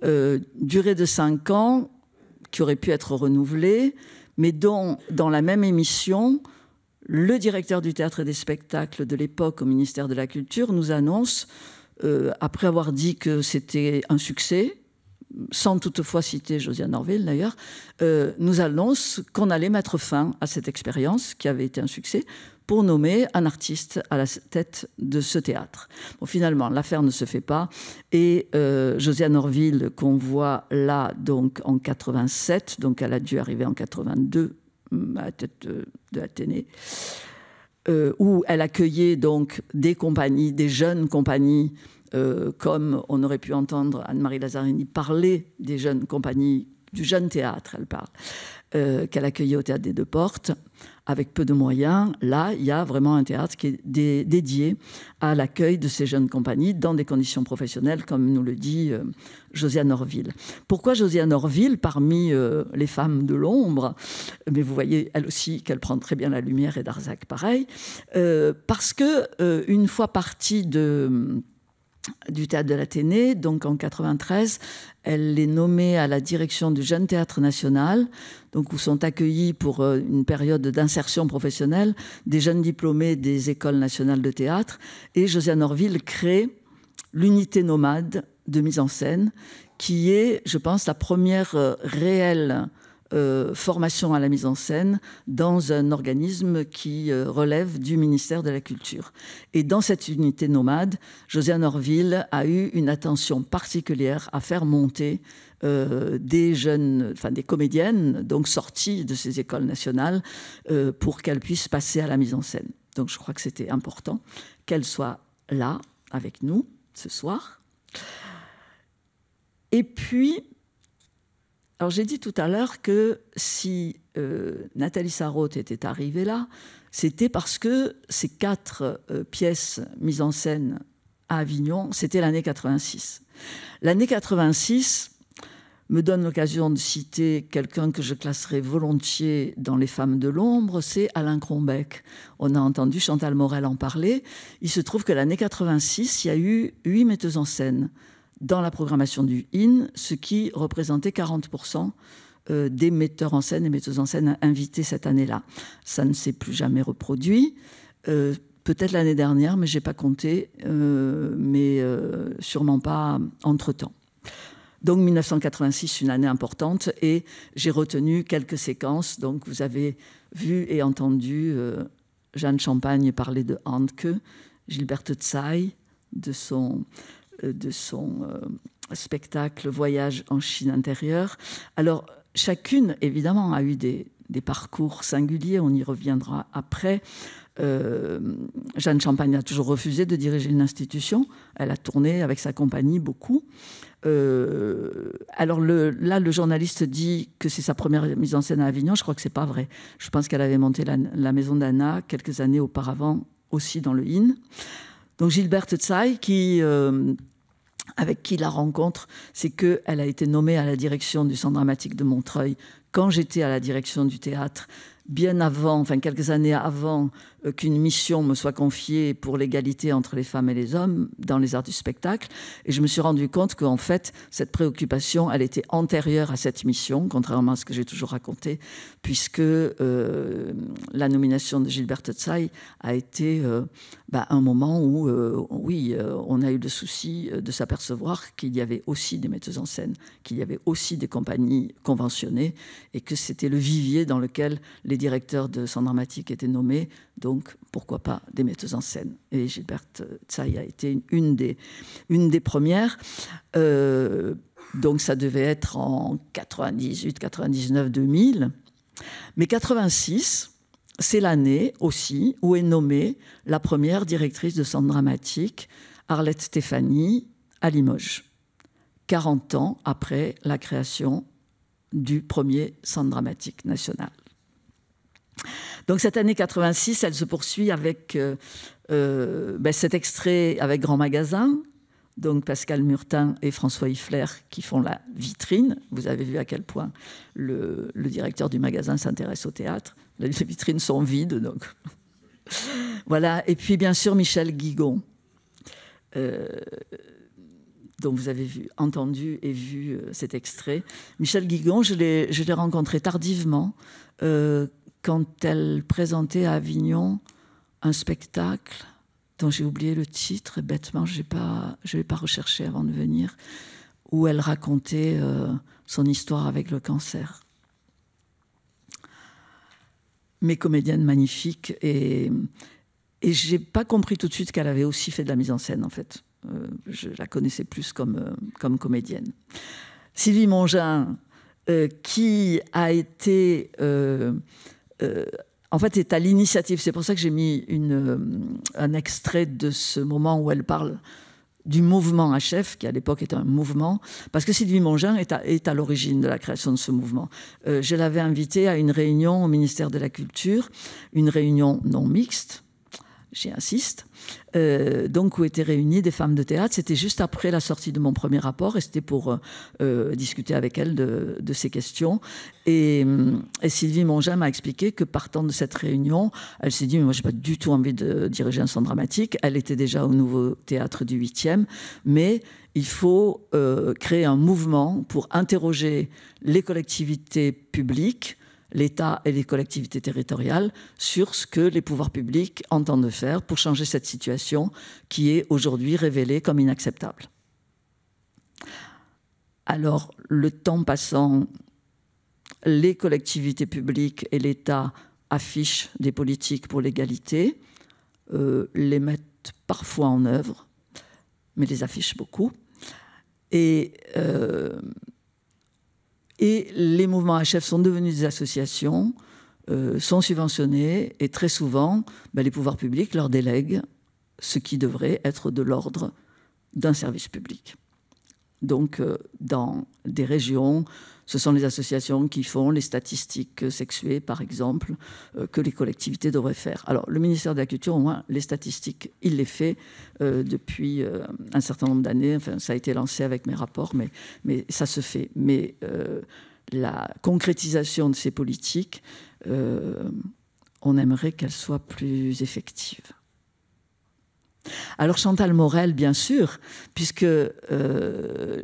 Durée de 5 ans, qui aurait pu être renouvelée, mais dont, dans la même émission, le directeur du théâtre et des spectacles de l'époque au ministère de la Culture nous annonce, après avoir dit que c'était un succès, sans toutefois citer Josiane Orville d'ailleurs, nous annonce qu'on allait mettre fin à cette expérience qui avait été un succès pour nommer un artiste à la tête de ce théâtre. Bon, finalement, l'affaire ne se fait pas et Josiane Orville, qu'on voit là donc en 87, donc elle a dû arriver en 82 à la tête de Athénée, où elle accueillait donc des compagnies, des jeunes compagnies, comme on aurait pu entendre Anne-Marie Lazzarini parler des jeunes compagnies, du jeune théâtre, elle parle, qu'elle accueillait au Théâtre des Deux Portes, avec peu de moyens. Là, il y a vraiment un théâtre qui est dédié à l'accueil de ces jeunes compagnies dans des conditions professionnelles, comme nous le dit Josiane Orville. Pourquoi Josiane Orville parmi les femmes de l'ombre? Mais vous voyez, elle aussi, qu'elle prend très bien la lumière, et Darzac pareil. Parce que une fois partie du Théâtre de l'Athénée, donc en 93, elle est nommée à la direction du Jeune Théâtre National, donc où sont accueillis pour une période d'insertion professionnelle des jeunes diplômés des écoles nationales de théâtre. Et Josiane Orville crée l'unité nomade de mise en scène, qui est, je pense, la première réelle formation à la mise en scène dans un organisme qui relève du ministère de la Culture. Et dans cette unité nomade, Josiane Orville a eu une attention particulière à faire monter des jeunes, enfin des comédiennes, donc sorties de ces écoles nationales, pour qu'elles puissent passer à la mise en scène. Donc je crois que c'était important qu'elles soient là avec nous ce soir. Et puis, alors j'ai dit tout à l'heure que si Nathalie Sarraute était arrivée là, c'était parce que ces 4 pièces mises en scène à Avignon, c'était l'année 86. L'année 86 me donne l'occasion de citer quelqu'un que je classerais volontiers dans les femmes de l'ombre, c'est Alain Crombec. On a entendu Chantal Morel en parler. Il se trouve que l'année 86, il y a eu 8 metteuses en scène dans la programmation du IN, ce qui représentait 40% des metteurs en scène et metteuses en scène invités cette année-là. Ça ne s'est plus jamais reproduit. Peut-être l'année dernière, mais je n'ai pas compté, mais sûrement pas entre-temps. Donc 1986, une année importante, et j'ai retenu quelques séquences. Donc vous avez vu et entendu Jeanne Champagne parler de Handke, Gilberte Tsai, de son spectacle Voyage en Chine intérieure. Alors, chacune, évidemment, a eu des parcours singuliers, on y reviendra après. Jeanne Champagne a toujours refusé de diriger une institution. Elle a tourné avec sa compagnie beaucoup. Alors là, le journaliste dit que c'est sa première mise en scène à Avignon. Je crois que c'est pas vrai. Je pense qu'elle avait monté la Maison d'Anna quelques années auparavant, aussi dans le IN. Donc Gilberte Tsai, avec qui la rencontre, c'est qu'elle a été nommée à la direction du Centre dramatique de Montreuil quand j'étais à la direction du théâtre, bien avant, enfin quelques années avant qu'une mission me soit confiée pour l'égalité entre les femmes et les hommes dans les arts du spectacle. Et je me suis rendu compte qu'en fait, cette préoccupation, elle était antérieure à cette mission, contrairement à ce que j'ai toujours raconté, puisque la nomination de Gilberte Tsai a été un moment où, on a eu le souci de s'apercevoir qu'il y avait aussi des metteuses en scène, qu'il y avait aussi des compagnies conventionnées, et que c'était le vivier dans lequel les directeurs de centre dramatique étaient nommés, donc pourquoi pas des metteuses en scène. Et Gilberte Tsai a été une des premières. Donc ça devait être en 98, 99, 2000. Mais 86, c'est l'année aussi où est nommée la première directrice de centre dramatique, Arlette Stéphanie, à Limoges, 40 ans après la création du premier centre dramatique national. Donc cette année 86, elle se poursuit avec cet extrait avec Grand Magasin, donc Pascal Murtin et François Hiffler qui font la vitrine. Vous avez vu à quel point le directeur du magasin s'intéresse au théâtre. Les vitrines sont vides, donc voilà. Et puis bien sûr Michel Guigon, dont vous avez entendu et vu cet extrait. Michel Guigon, je l'ai rencontré tardivement quand elle présentait à Avignon un spectacle dont j'ai oublié le titre, et bêtement, je l'ai pas recherché avant de venir, où elle racontait son histoire avec le cancer. mais comédienne magnifique. Et je n'ai pas compris tout de suite qu'elle avait aussi fait de la mise en scène, en fait. Je la connaissais plus comme comédienne. Sylvie Mongin, qui a été... en fait, est à l'initiative. C'est pour ça que j'ai mis un extrait de ce moment où elle parle du mouvement HF, qui à l'époque était un mouvement, parce que Sylvie Mongin est à l'origine de la création de ce mouvement. Je l'avais invitée à une réunion au ministère de la Culture, une réunion non mixte, j'y insiste, donc où étaient réunies des femmes de théâtre. C'était juste après la sortie de mon premier rapport, et c'était pour discuter avec elle de ces questions. Et Sylvie Mongin m'a expliqué que partant de cette réunion, elle s'est dit, mais moi j'ai pas du tout envie de diriger un centre dramatique. Elle était déjà au Nouveau Théâtre du 8e, mais il faut créer un mouvement pour interroger les collectivités publiques, l'État et les collectivités territoriales sur ce que les pouvoirs publics entendent faire pour changer cette situation qui est aujourd'hui révélée comme inacceptable. Alors, le temps passant, les collectivités publiques et l'État affichent des politiques pour l'égalité, les mettent parfois en œuvre, mais les affichent beaucoup. Et les mouvements HF sont devenus des associations, sont subventionnés, et très souvent, les pouvoirs publics leur délèguent ce qui devrait être de l'ordre d'un service public. Donc, dans des régions, ce sont les associations qui font les statistiques sexuées, par exemple, que les collectivités devraient faire. Alors, le ministère de la Culture, au moins, les statistiques, il les fait depuis un certain nombre d'années. Enfin, ça a été lancé avec mes rapports, mais ça se fait. Mais la concrétisation de ces politiques, on aimerait qu'elle soit plus effective. Alors Chantal Morel, bien sûr, puisque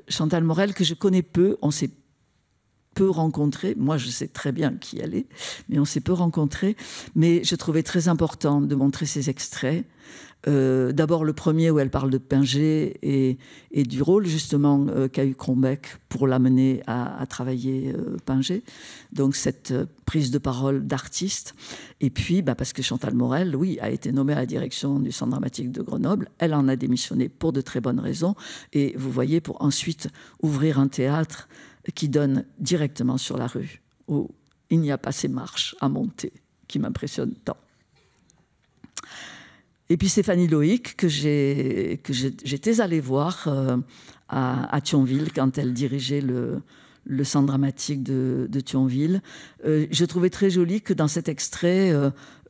Chantal Morel, que je connais peu, on s'est peu rencontrés. Moi, je sais très bien qui elle est, mais on s'est peu rencontrés. Mais je trouvais très important de montrer ces extraits. D'abord le premier où elle parle de Pinget et du rôle justement qu'a eu Crombecq pour l'amener à travailler Pinget. Donc cette prise de parole d'artiste. Et puis parce que Chantal Morel, oui, a été nommée à la direction du Centre dramatique de Grenoble. Elle en a démissionné pour de très bonnes raisons. Et vous voyez, pour ensuite ouvrir un théâtre qui donne directement sur la rue, où il n'y a pas ces marches à monter qui m'impressionnent tant. Et puis Stéphanie Loïc, que j'étais allée voir à Thionville quand elle dirigeait le centre dramatique de Thionville. Je trouvais très joli que dans cet extrait,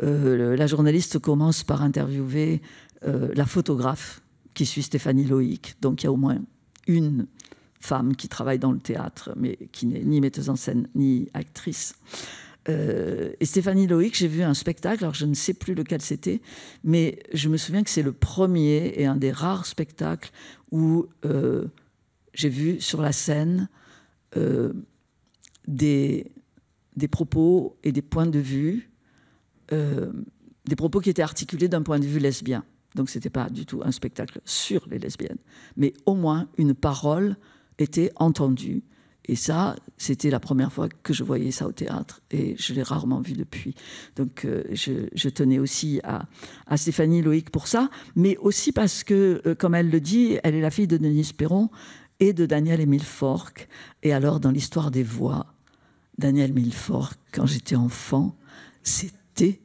la journaliste commence par interviewer la photographe qui suit Stéphanie Loïc. Donc il y a au moins une femme qui travaille dans le théâtre, mais qui n'est ni metteuse en scène ni actrice. Et Stéphanie Loïc, j'ai vu un spectacle, alors je ne sais plus lequel c'était, mais je me souviens que c'est le premier et un des rares spectacles où j'ai vu sur la scène des propos et des points de vue, des propos qui étaient articulés d'un point de vue lesbien. Donc ce n'était pas du tout un spectacle sur les lesbiennes, mais au moins une parole était entendue. Et ça, c'était la première fois que je voyais ça au théâtre, et je l'ai rarement vu depuis. Donc je tenais aussi à Stéphanie Loïc pour ça, mais aussi parce que, comme elle le dit, elle est la fille de Denise Perron et de Daniel-Émile Forcq. Et alors, dans l'histoire des voix, Daniel-Émile Forcq, quand j'étais enfant, c'était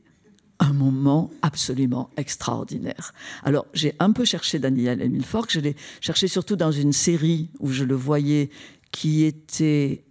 un moment absolument extraordinaire. Alors, j'ai un peu cherché Daniel-Émile Forcq, je l'ai cherché surtout dans une série où je le voyais, qui était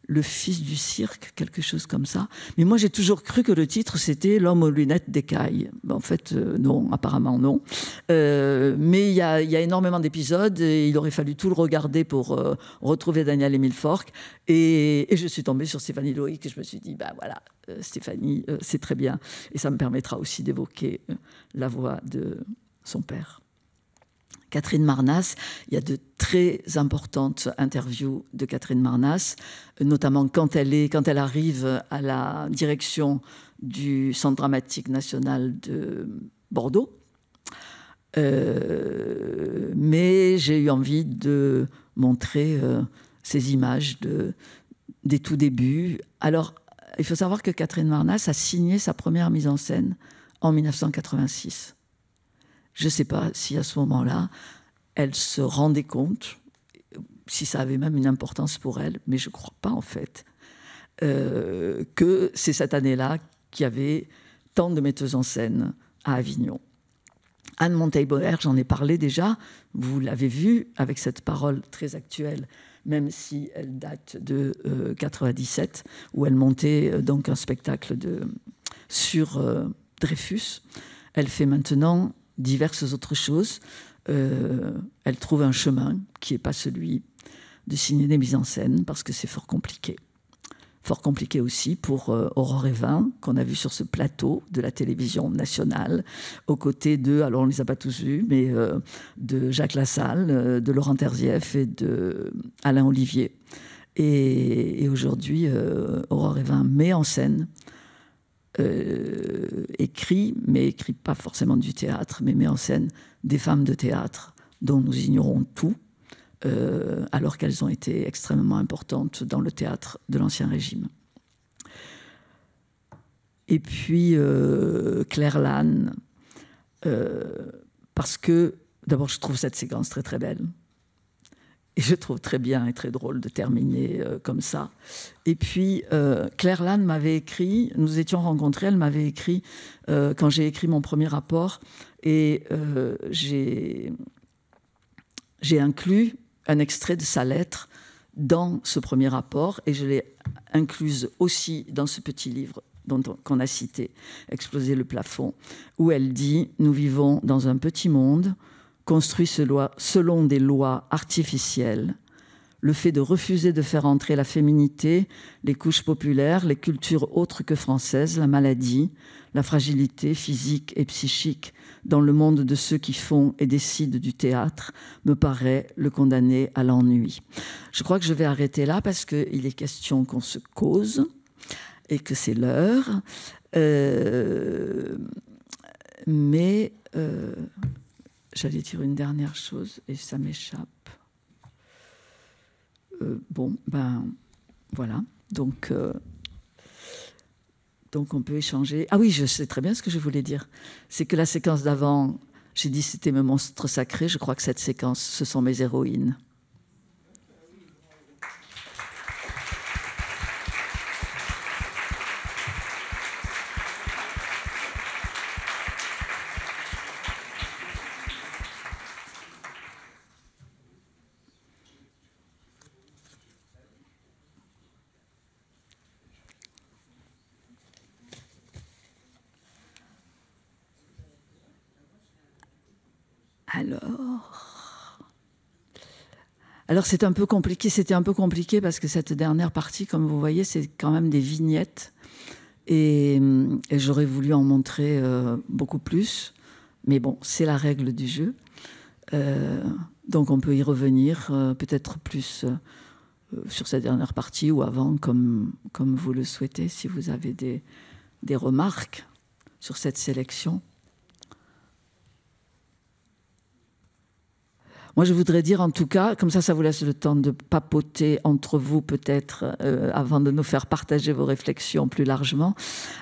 le fils du cirque, quelque chose comme ça. Mais moi, j'ai toujours cru que le titre, c'était L'homme aux lunettes d'écaille. En fait, non, apparemment non. Mais il y a énormément d'épisodes, et il aurait fallu tout le regarder pour retrouver Daniel-Émile Forcq. Et je suis tombée sur Stéphanie Loïc, et je me suis dit, voilà, Stéphanie, c'est très bien. Et ça me permettra aussi d'évoquer la voix de son père. Catherine Marnas, il y a de très importantes interviews de Catherine Marnas, notamment quand elle arrive à la direction du Centre dramatique national de Bordeaux. Mais j'ai eu envie de montrer ces images des tout débuts. Alors, il faut savoir que Catherine Marnas a signé sa première mise en scène en 1986. Je ne sais pas si à ce moment-là, elle se rendait compte, si ça avait même une importance pour elle, mais je ne crois pas en fait, que c'est cette année-là qu'il y avait tant de metteuses en scène à Avignon. Anne Monteil-Boer, j'en ai parlé déjà, vous l'avez vu avec cette parole très actuelle, même si elle date de 97, où elle montait donc un spectacle sur Dreyfus. Elle fait maintenant diverses autres choses. Elle trouve un chemin qui n'est pas celui de signer des mises en scène, parce que c'est fort compliqué. Fort compliqué aussi pour Aurore Evin, qu'on a vu sur ce plateau de la télévision nationale, aux côtés de, alors on ne les a pas tous vus, mais de Jacques Lassalle, de Laurent Terzieff et de Alain Olivier. Et aujourd'hui, Aurore Evin met en scène, écrit, mais écrit pas forcément du théâtre, mais met en scène des femmes de théâtre dont nous ignorons tout, alors qu'elles ont été extrêmement importantes dans le théâtre de l'Ancien Régime. Et puis Claire Lannes, parce que d'abord je trouve cette séquence très très belle, et je trouve très bien et très drôle de terminer comme ça. Et puis Claire Lannes m'avait écrit, nous étions rencontrés, elle m'avait écrit quand j'ai écrit mon premier rapport, et j'ai inclus un extrait de sa lettre dans ce premier rapport, et je l'ai incluse aussi dans ce petit livre qu'on a cité, Exploser le plafond, où elle dit « Nous vivons dans un petit monde construit selon des lois artificielles. Le fait de refuser de faire entrer la féminité, les couches populaires, les cultures autres que françaises, la maladie, la fragilité physique et psychique dans le monde de ceux qui font et décident du théâtre me paraît le condamner à l'ennui. » Je crois que je vais arrêter là parce qu'il est question qu'on se cause et que c'est l'heure. Mais j'allais dire une dernière chose et ça m'échappe. Bon, ben voilà. Donc on peut échanger. Ah oui, je sais très bien ce que je voulais dire. C'est que la séquence d'avant, j'ai dit c'était mes monstres sacrés. Je crois que cette séquence, ce sont mes héroïnes. Alors c'est un peu compliqué, c'était un peu compliqué parce que cette dernière partie, comme vous voyez, c'est quand même des vignettes et j'aurais voulu en montrer beaucoup plus, mais bon, c'est la règle du jeu. Donc on peut y revenir peut-être plus sur cette dernière partie ou avant, comme vous le souhaitez, si vous avez des remarques sur cette sélection. Moi, je voudrais dire, en tout cas, comme ça vous laisse le temps de papoter entre vous, peut-être, avant de nous faire partager vos réflexions plus largement.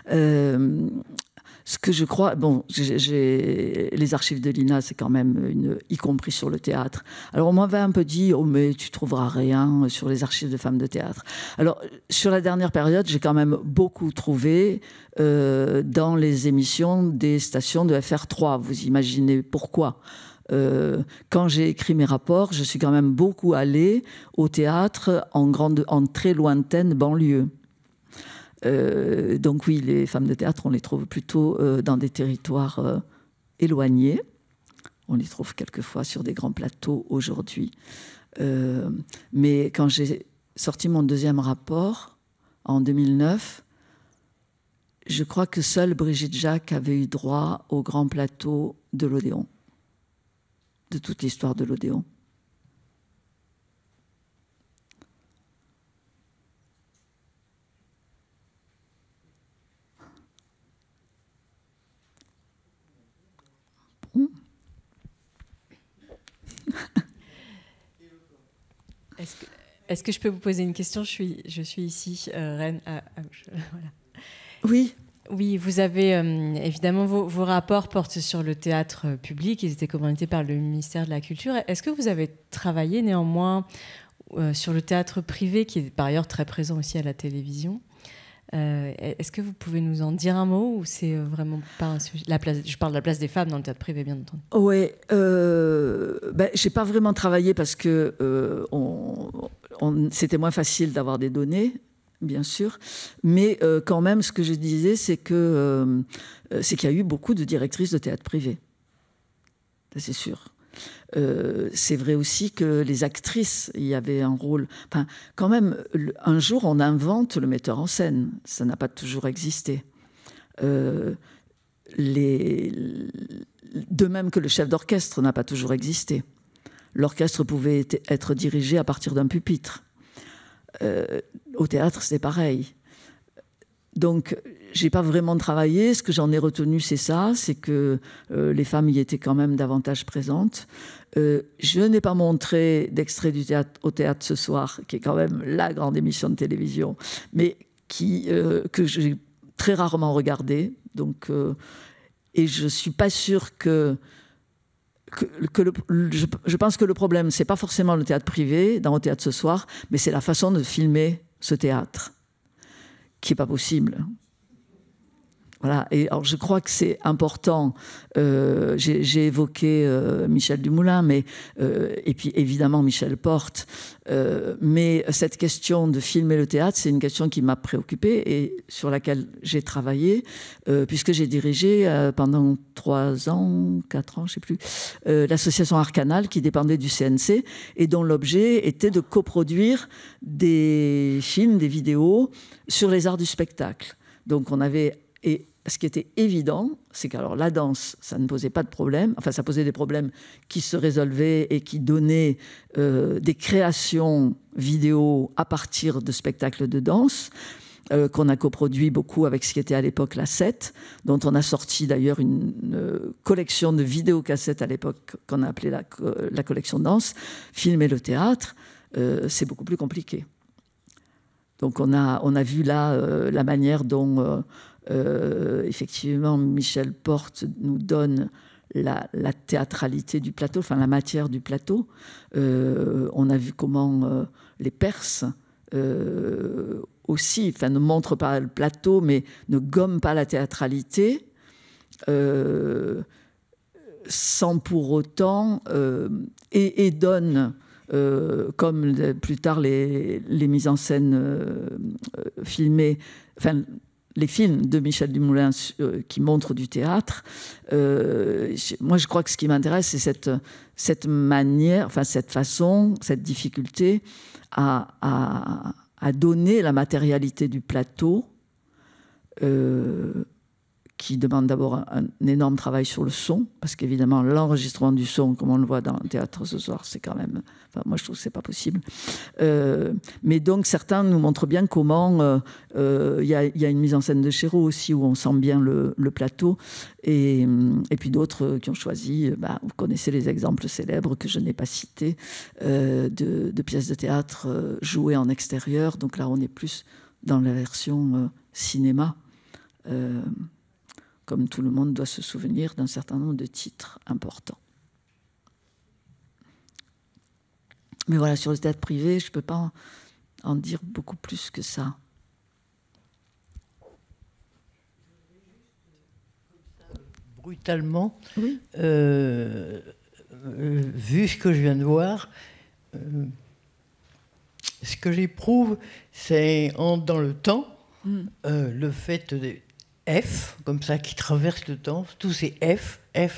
Ce que je crois... Bon, les archives de l'INA, c'est quand même y compris sur le théâtre. Alors, on m'avait un peu dit, oh, mais tu trouveras rien sur les archives de femmes de théâtre. Alors, sur la dernière période, j'ai quand même beaucoup trouvé dans les émissions des stations de FR3. Vous imaginez pourquoi ? Quand j'ai écrit mes rapports, je suis quand même beaucoup allée au théâtre en très lointaine banlieue. Donc oui, les femmes de théâtre, on les trouve plutôt dans des territoires éloignés. On les trouve quelquefois sur des grands plateaux aujourd'hui. Mais quand j'ai sorti mon deuxième rapport, en 2009, je crois que seule Brigitte Jacques avait eu droit au grand plateau de l'Odéon, de toute l'histoire de l'Odéon. Est-ce que je peux vous poser une question? Je suis ici, Reine. Voilà. Oui. Oui, vous avez évidemment vos rapports portent sur le théâtre public. Ils étaient commandés par le ministère de la Culture. Est-ce que vous avez travaillé néanmoins sur le théâtre privé, qui est par ailleurs très présent aussi à la télévision? Est-ce que vous pouvez nous en dire un mot, ou c'est vraiment pas un sujet? Je parle de la place des femmes dans le théâtre privé, bien entendu. Oui, j'ai pas vraiment travaillé parce que c'était moins facile d'avoir des données, bien sûr. Mais quand même, ce que je disais, c'est qu'il y a eu beaucoup de directrices de théâtre privé. Ça, c'est sûr. C'est vrai aussi que les actrices, il y avait un rôle... Enfin, quand même, un jour, on invente le metteur en scène. Ça n'a pas toujours existé. De même que le chef d'orchestre n'a pas toujours existé. L'orchestre pouvait être dirigé à partir d'un pupitre. Au théâtre, c'est pareil. Donc, j'ai pas vraiment travaillé. Ce que j'en ai retenu, c'est ça, c'est que les femmes y étaient quand même davantage présentes. Je n'ai pas montré d'extrait du théâtre au théâtre ce soir, qui est quand même la grande émission de télévision, mais que j'ai très rarement regardé. Donc, et je suis pas sûre je pense que le problème, c'est pas forcément le théâtre privé dans Au théâtre ce soir, mais c'est la façon de filmer ce théâtre, qui n'est pas possible. Voilà. Et alors, je crois que c'est important. J'ai évoqué Michel Dumoulin, et puis évidemment Michel Porte. Mais cette question de filmer le théâtre, c'est une question qui m'a préoccupée et sur laquelle j'ai travaillé, puisque j'ai dirigé pendant 3 ans, 4 ans, je ne sais plus, l'association Arcanal, qui dépendait du CNC, et dont l'objet était de coproduire des films, des vidéos sur les arts du spectacle. Donc on avait... Et ce qui était évident, c'est qu'alors la danse, ça ne posait pas de problème. Enfin, ça posait des problèmes qui se résolvaient et qui donnaient des créations vidéo à partir de spectacles de danse, qu'on a coproduit beaucoup avec ce qui était à l'époque la 7, dont on a sorti d'ailleurs une collection de vidéocassettes à l'époque qu'on a appelée la collection danse. Filmer le théâtre, c'est beaucoup plus compliqué. Donc on a vu là la manière dont... effectivement, Michel Porte nous donne la théâtralité du plateau, enfin la matière du plateau. On a vu comment les Perses aussi, enfin, ne montrent pas le plateau, mais ne gomment pas la théâtralité, sans pour autant et donnent, comme plus tard les mises en scène filmées, enfin les films de Michel Dumoulin qui montrent du théâtre, moi je crois que ce qui m'intéresse, c'est cette manière, enfin cette façon, cette difficulté à donner la matérialité du plateau, qui demande d'abord un énorme travail sur le son, parce qu'évidemment l'enregistrement du son, comme on le voit dans le théâtre ce soir, c'est quand même... Enfin, moi je trouve que c'est pas possible. Mais donc certains nous montrent bien comment il y a une mise en scène de Chéreau aussi, où on sent bien le plateau, et puis d'autres qui ont choisi, vous connaissez les exemples célèbres que je n'ai pas cités, de pièces de théâtre jouées en extérieur. Donc là on est plus dans la version cinéma. Comme tout le monde doit se souvenir d'un certain nombre de titres importants. Mais voilà, sur le théâtre privé, je ne peux pas en dire beaucoup plus que ça. Brutalement, oui. Vu ce que je viens de voir, ce que j'éprouve, c'est dans le temps, le fait de... F, comme ça, qui traverse le temps, tous ces F. Il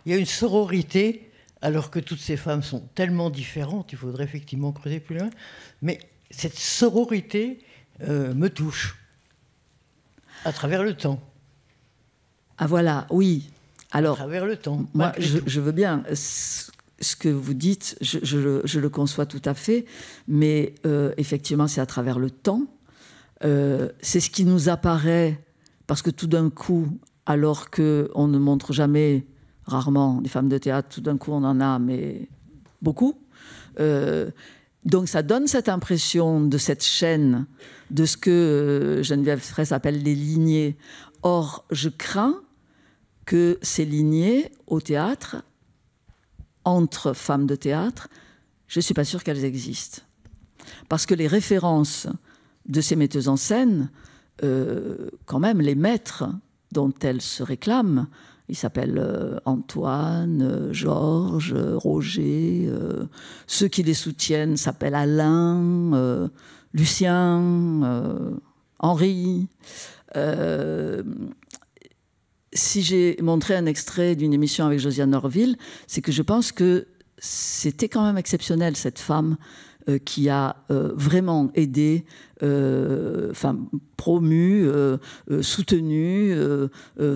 y a une sororité, alors que toutes ces femmes sont tellement différentes, il faudrait effectivement creuser plus loin, mais cette sororité me touche, à travers le temps. Ah voilà, oui. Alors, à travers le temps. Moi, je veux bien... Ce que vous dites, je le conçois tout à fait, mais effectivement, c'est à travers le temps. C'est ce qui nous apparaît... Parce que tout d'un coup, alors qu'on ne montre jamais, rarement, des femmes de théâtre, tout d'un coup on en a, mais beaucoup. Donc ça donne cette impression de cette chaîne, de ce que Geneviève Fraisse appelle les lignées. Or, je crains que ces lignées au théâtre, entre femmes de théâtre, je ne suis pas sûre qu'elles existent. Parce que les références de ces metteuses en scène, quand même, les maîtres dont elles se réclament, ils s'appellent Antoine, Georges, Roger, ceux qui les soutiennent s'appellent Alain, Lucien, Henri. Si j'ai montré un extrait d'une émission avec Josiane Norville, c'est que je pense que c'était quand même exceptionnel, cette femme qui a vraiment aidé, promu, soutenu,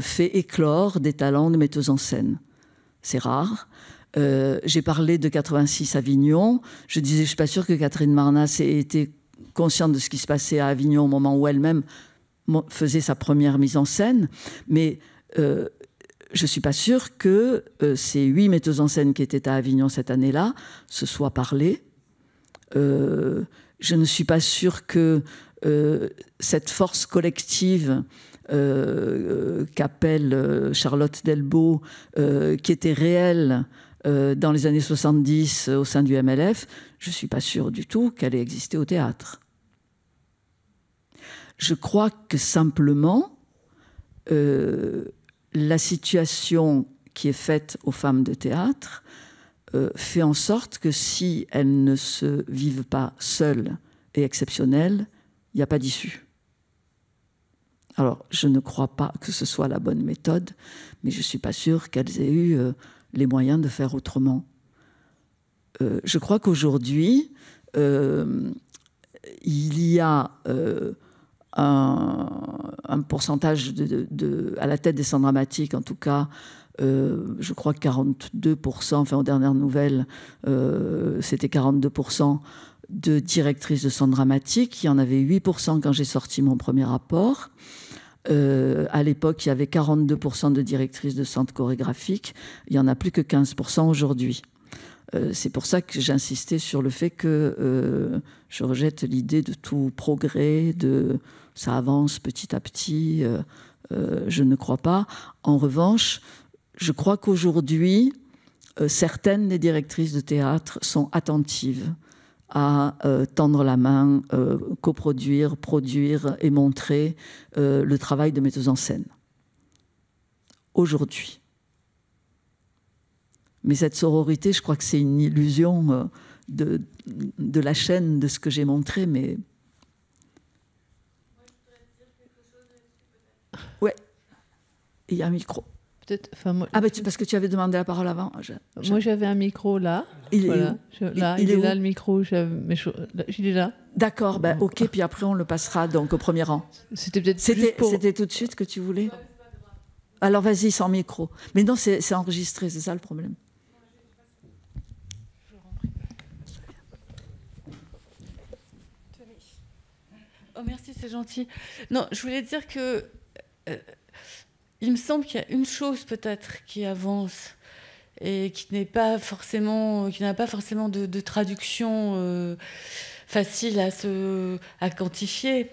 fait éclore des talents de metteuse en scène. C'est rare. J'ai parlé de 86 Avignon. Je disais, je ne suis pas sûre que Catherine Marnas ait été consciente de ce qui se passait à Avignon au moment où elle-même faisait sa première mise en scène. Mais je ne suis pas sûre que ces 8 metteuses en scène qui étaient à Avignon cette année-là se soient parlé. Je ne suis pas sûre que cette force collective qu'appelle Charlotte Delbo, qui était réelle dans les années 70 au sein du MLF, je ne suis pas sûre du tout qu'elle ait existé au théâtre. Je crois que simplement, la situation qui est faite aux femmes de théâtre fait en sorte que si elles ne se vivent pas seules et exceptionnelles, il n'y a pas d'issue. Alors, je ne crois pas que ce soit la bonne méthode, mais je ne suis pas sûre qu'elles aient eu les moyens de faire autrement. Je crois qu'aujourd'hui, il y a un pourcentage à la tête des centres dramatiques, en tout cas, je crois que 42%, enfin aux dernières nouvelles, c'était 42% de directrices de centres dramatiques. Il y en avait 8% quand j'ai sorti mon premier rapport. À l'époque, il y avait 42% de directrices de centres chorégraphiques. Il n'y en a plus que 15% aujourd'hui. C'est pour ça que j'insistais sur le fait que je rejette l'idée de tout progrès, de ça avance petit à petit. Je ne crois pas. En revanche, je crois qu'aujourd'hui, certaines des directrices de théâtre sont attentives à tendre la main, coproduire, produire et montrer le travail de metteuse en scène. Aujourd'hui. Mais cette sororité, je crois que c'est une illusion de la chaîne de ce que j'ai montré, mais... Ouais, il y a un micro. Moi, parce que tu avais demandé la parole avant. Moi, j'avais un micro là. Il est là, le micro. Il est là. D'accord, ok, puis après on le passera donc au premier rang. C'était tout de suite que tu voulais. Alors vas-y, sans micro. Mais non, c'est enregistré, c'est ça le problème. Oh merci, c'est gentil. Non, je voulais dire que il me semble qu'il y a une chose peut-être qui avance et qui n'a pas forcément de traduction facile à quantifier.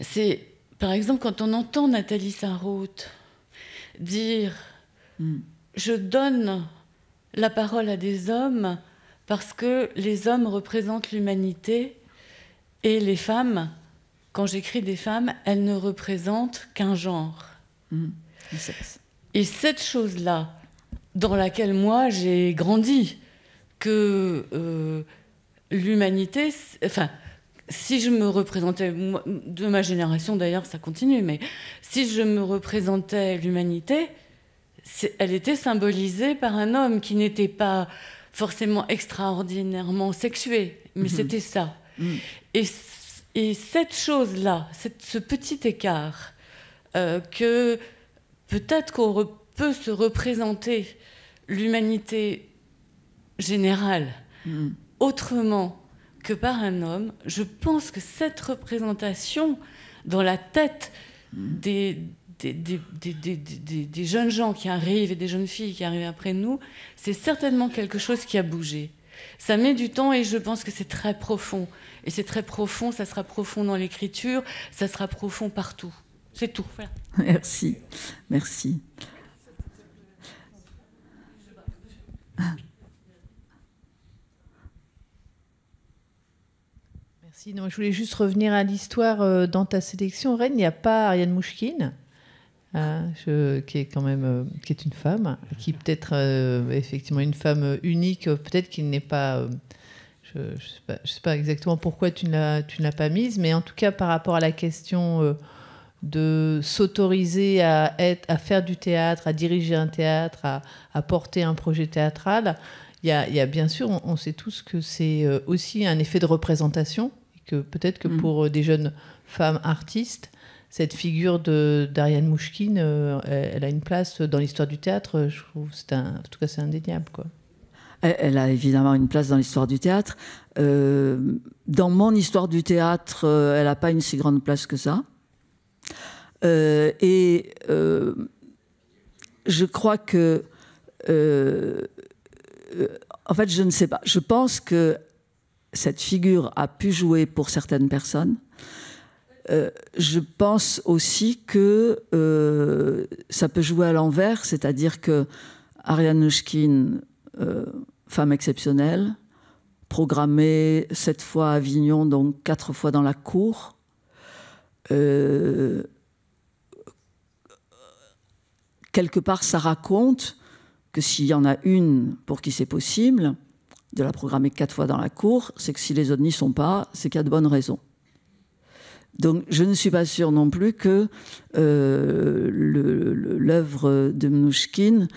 C'est par exemple quand on entend Nathalie Sarraute dire je donne la parole à des hommes parce que les hommes représentent l'humanité. Et les femmes, quand j'écris des femmes, elles ne représentent qu'un genre. Et cette chose-là, dans laquelle moi j'ai grandi, que l'humanité... Enfin, si je me représentais... De ma génération d'ailleurs, ça continue, mais si je me représentais l'humanité, elle était symbolisée par un homme qui n'était pas forcément extraordinairement sexué, mais c'était ça. Et cette chose-là, ce petit écart, que peut-être qu'on peut se représenter l'humanité générale autrement que par un homme, je pense que cette représentation dans la tête des jeunes gens qui arrivent et des jeunes filles qui arrivent après nous, c'est certainement quelque chose qui a bougé. Ça met du temps et je pense que c'est très profond. Et c'est très profond, ça sera profond dans l'écriture, ça sera profond partout. C'est tout. Voilà. Merci. Merci. Merci. Non, je voulais juste revenir à l'histoire. Dans ta sélection, Reine, il n'y a pas Ariane Mouchkine, qui est quand même qui est une femme, qui peut-être effectivement une femme unique, peut-être qu'il n'est pas... je ne sais pas exactement pourquoi tu ne l'as pas mise, mais en tout cas par rapport à la question de s'autoriser à faire du théâtre, à diriger un théâtre, à porter un projet théâtral, il y a bien sûr, on sait tous que c'est aussi un effet de représentation, et que peut-être que pour des jeunes femmes artistes, cette figure d'Ariane Mouchkine, elle a une place dans l'histoire du théâtre. Je trouve, en tout cas, c'est indéniable, quoi. Elle a évidemment une place dans l'histoire du théâtre. Dans mon histoire du théâtre, elle n'a pas une si grande place que ça. Je crois que... en fait, je ne sais pas. Je pense que cette figure a pu jouer pour certaines personnes. Je pense aussi que ça peut jouer à l'envers, c'est-à-dire que Ariane Mouchkine, femme exceptionnelle, programmée 7 fois à Avignon, donc 4 fois dans la cour. Quelque part, ça raconte que s'il y en a une pour qui c'est possible de la programmer 4 fois dans la cour, c'est que si les autres n'y sont pas, c'est qu'il y a de bonnes raisons. Donc, je ne suis pas sûre non plus que l'œuvre de Mouchkine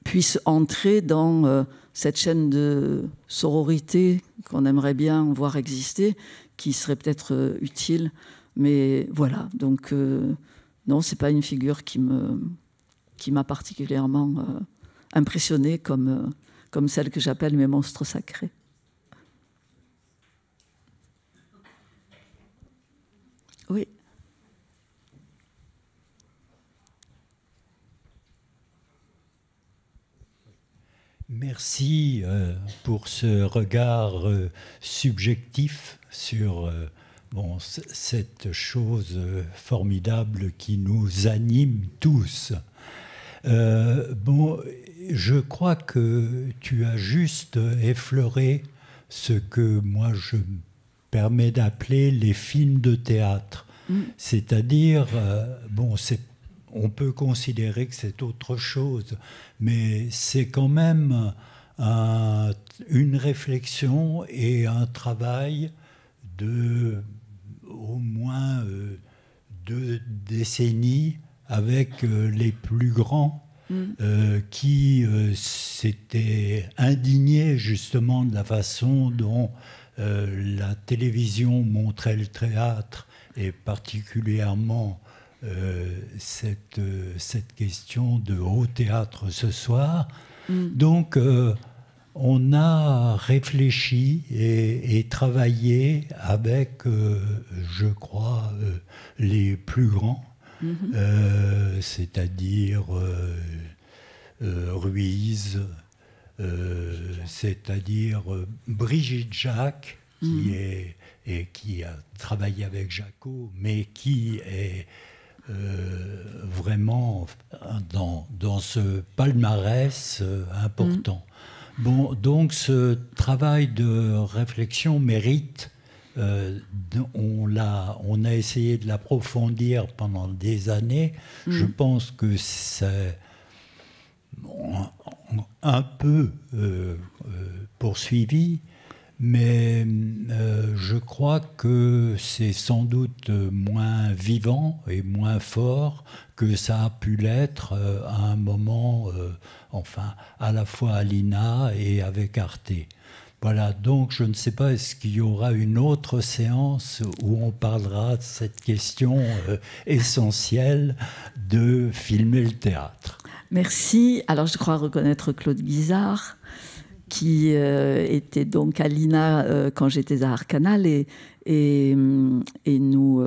puisse entrer dans cette chaîne de sororité qu'on aimerait bien voir exister, qui serait peut-être utile. Mais voilà, donc non, c'est pas une figure qui m'a particulièrement impressionnée comme celle que j'appelle mes monstres sacrés. Oui. Merci pour ce regard subjectif sur cette chose formidable qui nous anime tous. Je crois que tu as juste effleuré ce que moi je permets d'appeler les films de théâtre. C'est-à-dire, on peut considérer que c'est autre chose, mais c'est quand même une réflexion et un travail de au moins 2 décennies avec les plus grands qui s'étaient indignés justement de la façon dont la télévision montrait le théâtre, et particulièrement cette question de Au théâtre ce soir. Donc, on a réfléchi et travaillé avec, je crois, les plus grands, c'est-à-dire Ruiz, c'est-à-dire Brigitte Jacques, qui a travaillé avec Jaco, mais qui est vraiment dans ce palmarès important. Donc ce travail de réflexion mérite, on a essayé de l'approfondir pendant des années. Je pense que c'est un peu poursuivi, mais je crois que c'est sans doute moins vivant et moins fort que ça a pu l'être à un moment, à la fois à l'INA et avec Arte. Voilà, donc je ne sais pas, est-ce qu'il y aura une autre séance où on parlera de cette question essentielle de filmer le théâtre? Merci. Alors je crois reconnaître Claude Guizard, qui était donc à l'INA quand j'étais à Arcanal, et nous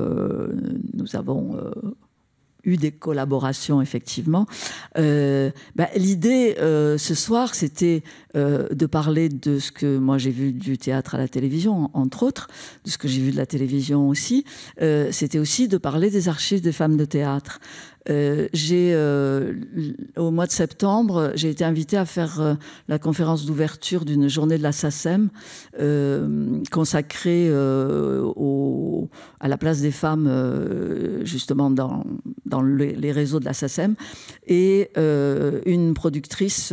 avons eu des collaborations, effectivement. L'idée, ce soir, c'était de parler de ce que moi j'ai vu du théâtre à la télévision, entre autres, de ce que j'ai vu de la télévision aussi. C'était aussi de parler des archives des femmes de théâtre. Au mois de septembre, j'ai été invitée à faire la conférence d'ouverture d'une journée de la SACEM consacrée à la place des femmes justement dans les réseaux de la SACEM. Et une productrice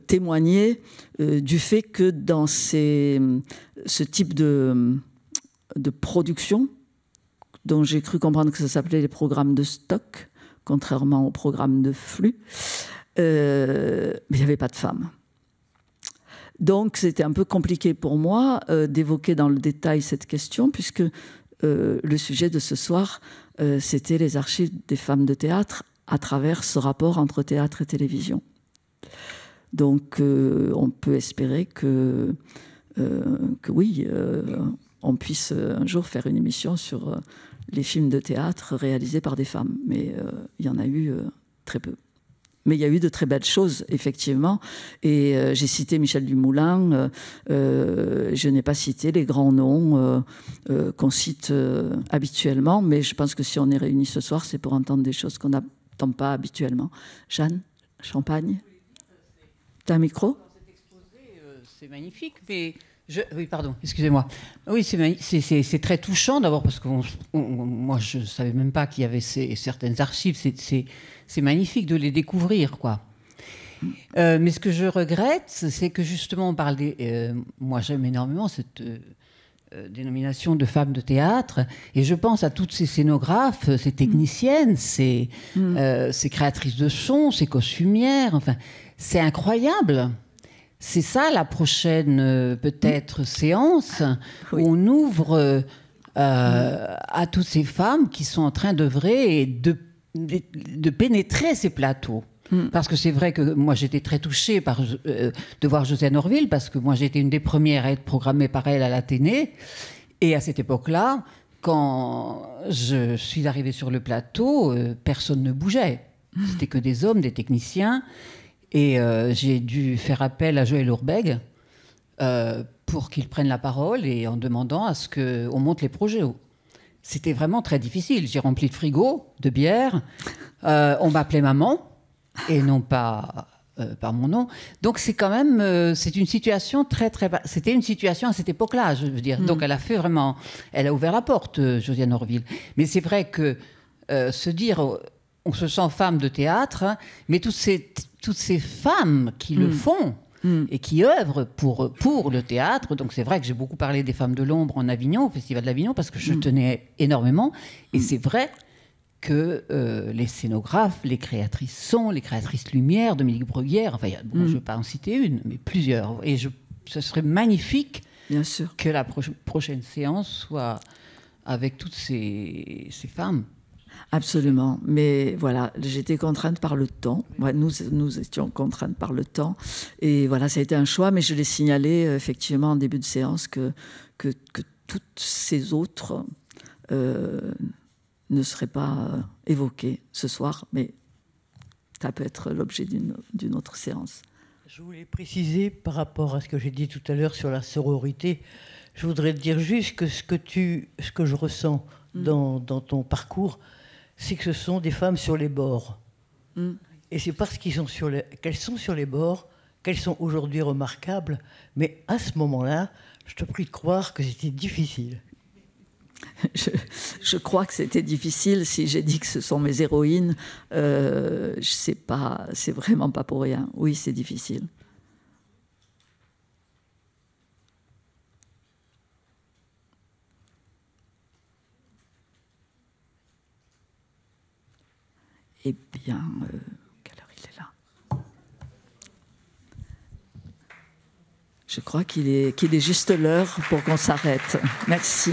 témoignait du fait que dans ce type de production, dont j'ai cru comprendre que ça s'appelait les programmes de stock, contrairement aux programmes de flux, mais il n'y avait pas de femmes. Donc c'était un peu compliqué pour moi d'évoquer dans le détail cette question, puisque le sujet de ce soir, c'était les archives des femmes de théâtre à travers ce rapport entre théâtre et télévision. Donc on peut espérer que oui, on puisse un jour faire une émission sur les films de théâtre réalisés par des femmes. Mais il y en a eu très peu. Mais il y a eu de très belles choses, effectivement. Et j'ai cité Michel Dumoulin. Je n'ai pas cité les grands noms qu'on cite habituellement. Mais je pense que si on est réunis ce soir, c'est pour entendre des choses qu'on n'entend pas habituellement. Jeanne Champagne, tu as un micro ? C'est magnifique, mais... Oui, pardon, excusez-moi. Oui, c'est très touchant, d'abord, parce que moi, je ne savais même pas qu'il y avait certaines archives. C'est magnifique de les découvrir, quoi. Mais ce que je regrette, c'est que, justement, on parle moi, j'aime énormément cette dénomination de femmes de théâtre, et je pense à toutes ces scénographes, ces techniciennes, ces créatrices de son, ces costumières, enfin, c'est incroyable. C'est ça la prochaine peut-être séance où on ouvre à toutes ces femmes qui sont en train d'œuvrer et de pénétrer ces plateaux. Parce que c'est vrai que moi j'étais très touchée de voir Josiane Orville, parce que moi j'étais une des premières à être programmée par elle à l'Athénée, et à cette époque-là, quand je suis arrivée sur le plateau, personne ne bougeait. C'était que des hommes, des techniciens. Et j'ai dû faire appel à Joël Hourbeg pour qu'il prenne la parole et en demandant à ce qu'on monte les projets. C'était vraiment très difficile. J'ai rempli le frigo de bière. On m'appelait maman et non pas par mon nom. Donc c'est quand même c'est une situation c'était une situation à cette époque-là, je veux dire. Donc elle a fait vraiment, elle a ouvert la porte, Josiane Orville. Mais c'est vrai que se dire, on se sent femme de théâtre, hein, mais toutes ces femmes qui le font et qui œuvrent pour le théâtre. Donc c'est vrai que j'ai beaucoup parlé des femmes de l'ombre en Avignon, au Festival d'Avignon, parce que je tenais énormément. Et c'est vrai que les scénographes, les créatrices son, les créatrices lumière, Dominique Bruguière, enfin, je ne vais pas en citer une, mais plusieurs. Et ce serait magnifique, bien sûr, que la prochaine séance soit avec toutes ces femmes. Absolument, mais voilà, j'étais contrainte par le temps. Ouais, nous étions contraintes par le temps, et voilà, ça a été un choix. Mais je l'ai signalé effectivement en début de séance que toutes ces autres ne seraient pas évoquées ce soir, mais ça peut être l'objet d'une autre séance. Je voulais préciser par rapport à ce que j'ai dit tout à l'heure sur la sororité. Je voudrais dire juste que ce que je ressens dans ton parcours, c'est que ce sont des femmes sur les bords. Et c'est parce qu'elles sont sur les bords qu'elles sont aujourd'hui remarquables. Mais à ce moment-là, je te prie de croire que c'était difficile. Je crois que c'était difficile. Si j'ai dit que ce sont mes héroïnes, c'est vraiment pas pour rien. Oui, c'est difficile. Eh bien, quelle heure il est là ? Je crois qu'il est juste l'heure pour qu'on s'arrête. Merci.